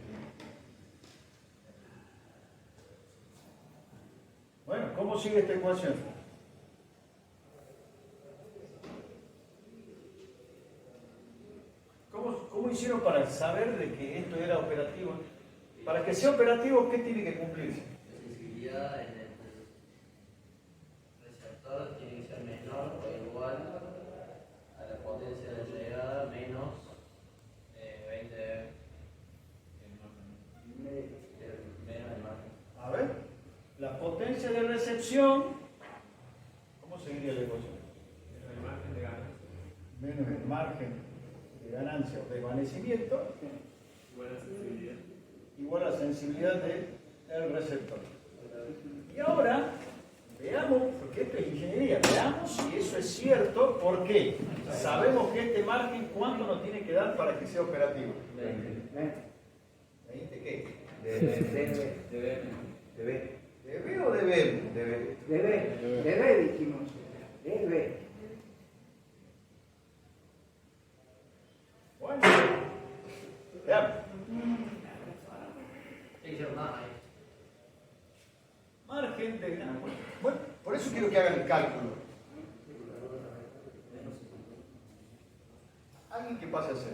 Bueno, ¿cómo sigue esta ecuación? ¿Cómo hicieron para saber de que esto era operativo? Para que sea operativo, ¿qué tiene que cumplirse? La sensibilidad en el receptor tiene que ser menor o igual a la potencia de llegada menos 20 dB. Menos el margen. A ver, la potencia de recepción, ¿cómo seguiría la ecuación? El margen de ganancia. Menos el margen de ganancia o desvanecimiento igual a la sensibilidad del receptor. Y ahora, veamos, porque esto es ingeniería, veamos si eso es cierto, ¿por qué? Sabemos que este margen, ¿cuánto nos tiene que dar para que sea operativo? 20 qué? ¿Db o dB? Debe, dijimos. Debe. Bueno, veamos. Tiene que ser más ahí. Margen de ganancia. Bueno, por eso quiero que hagan el cálculo. Alguien que pase a hacer.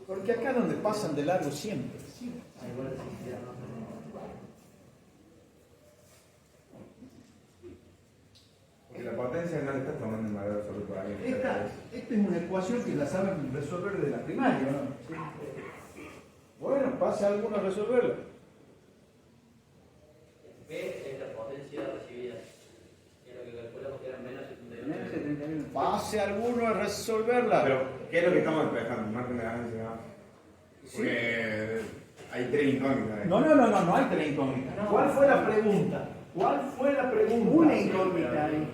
Porque acá es donde pasan de largo siempre. Porque la potencia no le estás tomando en valor absoluto a alguien. Esta es una ecuación que la saben resolver desde la primaria, ¿no? Bueno, pase a alguno a resolverla. P es la potencia recibida. Y es lo que calculamos que eran menos 71. Menos 71. Pase a alguno a resolverla. Pero, ¿qué es lo que estamos despejando? ¿Margen de ganancia? Porque hay tres incógnitas. No hay tres incógnitas. No. ¿Cuál fue la pregunta? Una incógnita ahí.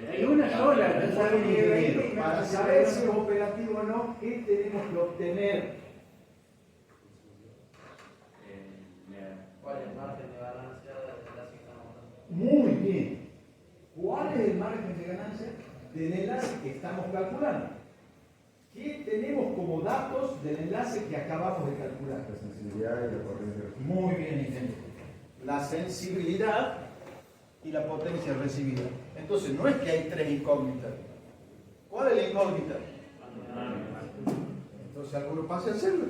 Hay una sola. que sabe que debe, Para saber si es operativo o no, ¿qué tenemos que obtener? ¿Cuál es el margen de ganancia de la enlace que estamos usando? Muy bien. ¿Cuál es el margen de ganancia del enlace que estamos calculando? ¿Qué tenemos como datos del enlace que acabamos de calcular? La sensibilidad y la potencia. Muy bien, ingeniero. La sensibilidad y la potencia recibida. Entonces, no es que hay tres incógnitas. ¿Cuál es la incógnita? Entonces, alguno pase a hacerlo.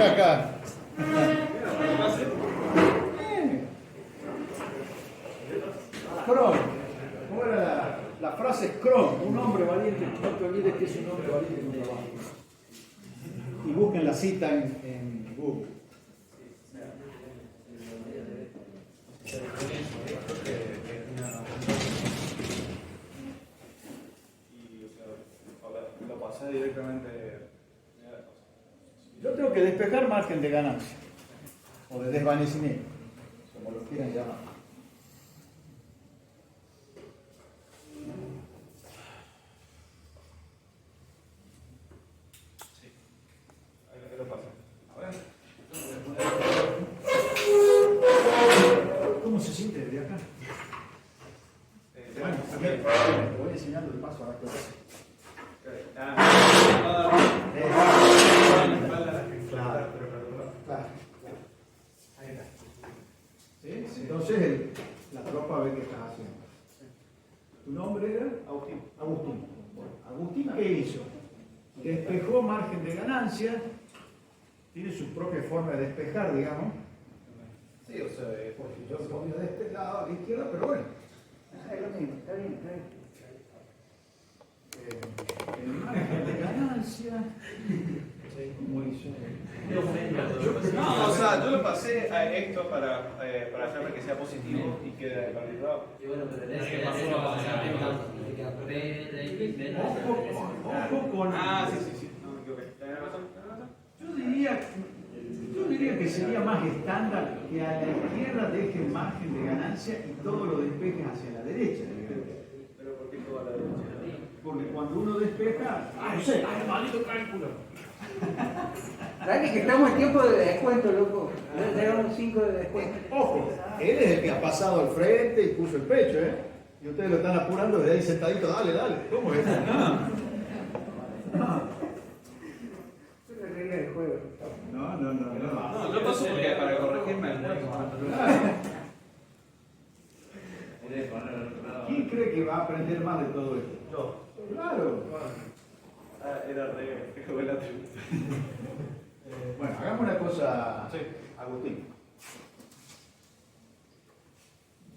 Acá. Bien. frase es Cron, un hombre valiente, no te olvides que es un hombre valiente con trabajo. Y busquen la cita en Google. Y, o sea, lo pasé directamente. Yo tengo que despejar margen de ganancia, o de desvanecimiento, como lo quieran llamar. Sí, ahí lo pasé. A ver. ¿Cómo se siente desde acá? Bueno, te voy enseñando de paso a la clase. Claro. Ahí está. ¿Sí? Entonces la tropa ve qué estás haciendo. ¿Tu nombre era? Agustín. Agustín. Bueno, Agustín, ¿qué hizo? Despejó margen de ganancia, tiene su propia forma de despejar, digamos. Sí, o sea, Porque yo me ponía de este lado a la izquierda, pero bueno. Es lo mismo, está bien, está bien. El margen de ganancia. ¿Cómo hizo? no, o sea, yo lo pasé a Héctor para hacerle que sea positivo y quede para el lado. Y bueno, pero en ese Ojo con. Ah, sí, no me equivoqué. ¿Tenés razón? Yo diría que sería más estándar que a la izquierda dejes margen de ganancia y todo lo despejes hacia la derecha. Pero ¿por qué toda la derecha? Porque cuando uno despeja. No sé, maldito cálculo. Dale que estamos en tiempo de descuento, loco. Le damos 5 de descuento. Ojo, él es el que ha pasado al frente y puso el pecho, ¿eh? Y ustedes lo están apurando desde ahí sentadito, dale. ¿Cómo es? Es la regla del juego. No. No, yo paso porque para corregirme el ¿Quién cree que va a aprender más de todo esto? Yo. Claro. Era re buena pregunta. Bueno, hagamos una cosa, Sí. Agustín.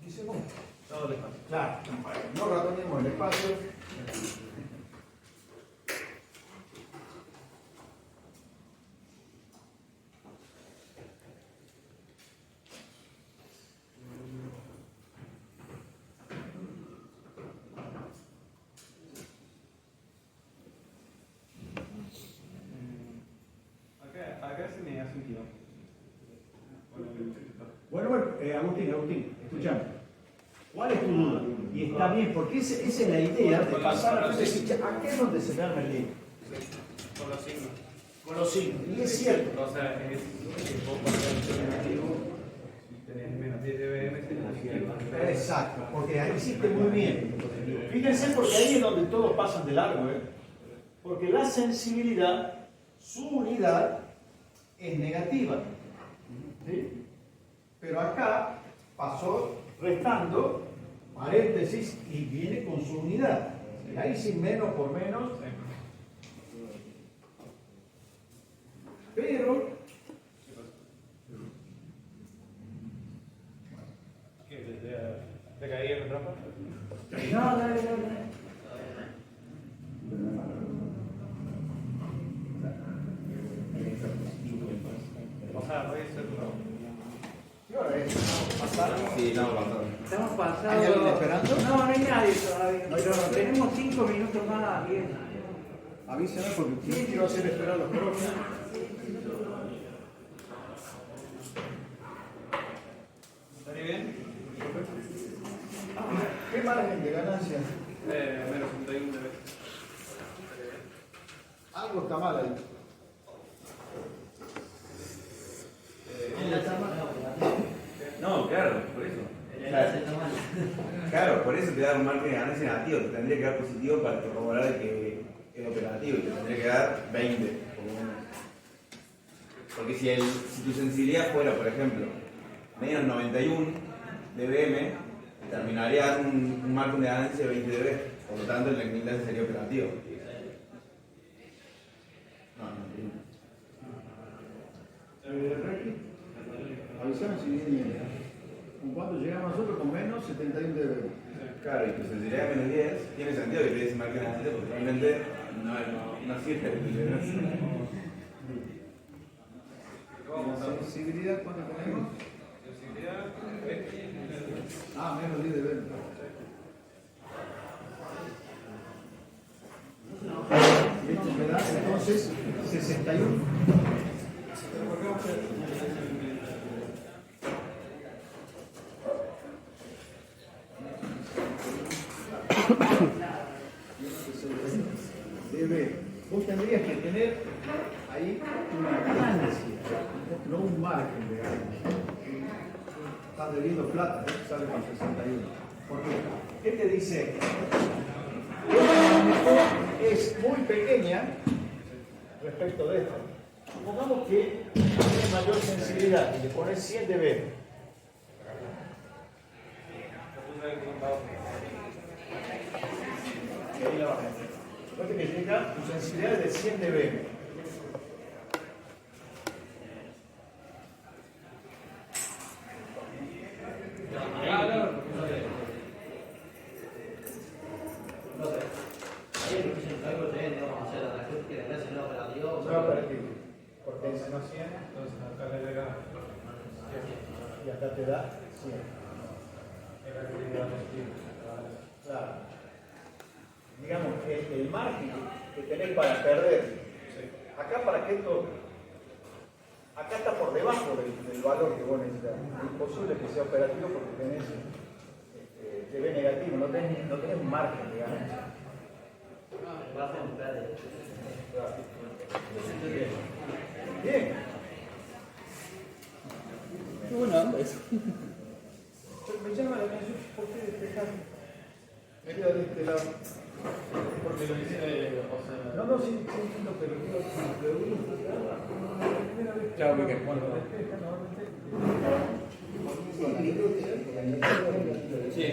¿Qué segundo? Todo el espacio. Claro, no ratonemos el espacio. Acá se me hace un tiro. Bueno, Agustín, escuchame. ¿Cuál es tu duda? Y está bien, porque esa es la idea de pasar a la frente. ¿A qué es donde se arma el lío? Con los signos. Con los signos. Y es cierto. O sea, es vos pasás el negativo, si tenés menos 10 dBm, tenés positivo. Exacto, porque ahí hiciste muy bien. Fíjense, porque ahí es donde todos pasan de largo, ¿eh? Porque la sensibilidad, su unidad, es negativa. ¿Sí? Pero acá pasó restando, paréntesis, y viene con su unidad. Y ahí sin menos por menos. Pero ¿Qué? ¿Te caí en la trampa? No, dale. O sea, puede ser no. ¿qué hora es? ¿Pasaron? Sí, estamos pasando. Estamos pasando. ¿Hay alguien esperando? No hay nadie todavía. No hay Pero nadie. tenemos 5 minutos más bien. Avísenme porque yo quiero hacer esperar a los próximos. ¿Estaría bien? ¿Qué margen de ganancia? Menos 61 dB. Algo está mal ahí. No, claro, por eso. Claro, por eso te da un margen de ganancia negativo. Te tendría que dar positivo para corroborar de que es operativo y te tendría que dar 20, por lo menos. Porque si tu sensibilidad fuera, por ejemplo, menos 91 dBm, terminaría dando un margen de ganancia de 20 dB. Por lo tanto, el enlace sería operativo. Avísame si viene bien. ¿Con cuánto llegamos nosotros? Con menos 71 dB. Claro, y tu sensibilidad de menos 10 tiene sentido que te des margen así porque realmente no sirve de tolerancia. ¿La sensibilidad cuánto tenemos? Ah, menos 10 dB. Y esto me da entonces 61. Vos tendrías que tener ahí una ganancia, no un margen de ganancia. Estás debiendo plata, sale con 61. ¿Por qué? ¿Qué te dice? Esta magnitud es muy pequeña respecto de esto. Supongamos que tienes mayor sensibilidad y le pones 100 dB. Y ahí la bajas. Fíjate que llega tu sensibilidad de 100 dB. No operativo. Potencia no 100. Entonces acá le llega 100. Y acá te da 100. Claro. Digamos que el margen que tenés para perder, acá para que esto, acá está por debajo del valor que vos necesitas. Es imposible que sea operativo porque tenés dB negativo, no tenés un margen de ganancia. Bien. Qué bueno eso. Me llama la atención por qué despejar. Me quedo de este lado. Porque lo hice, o sea... No, sí, entiendo, pero digo, primera vez. Claro, porque bueno. Sí.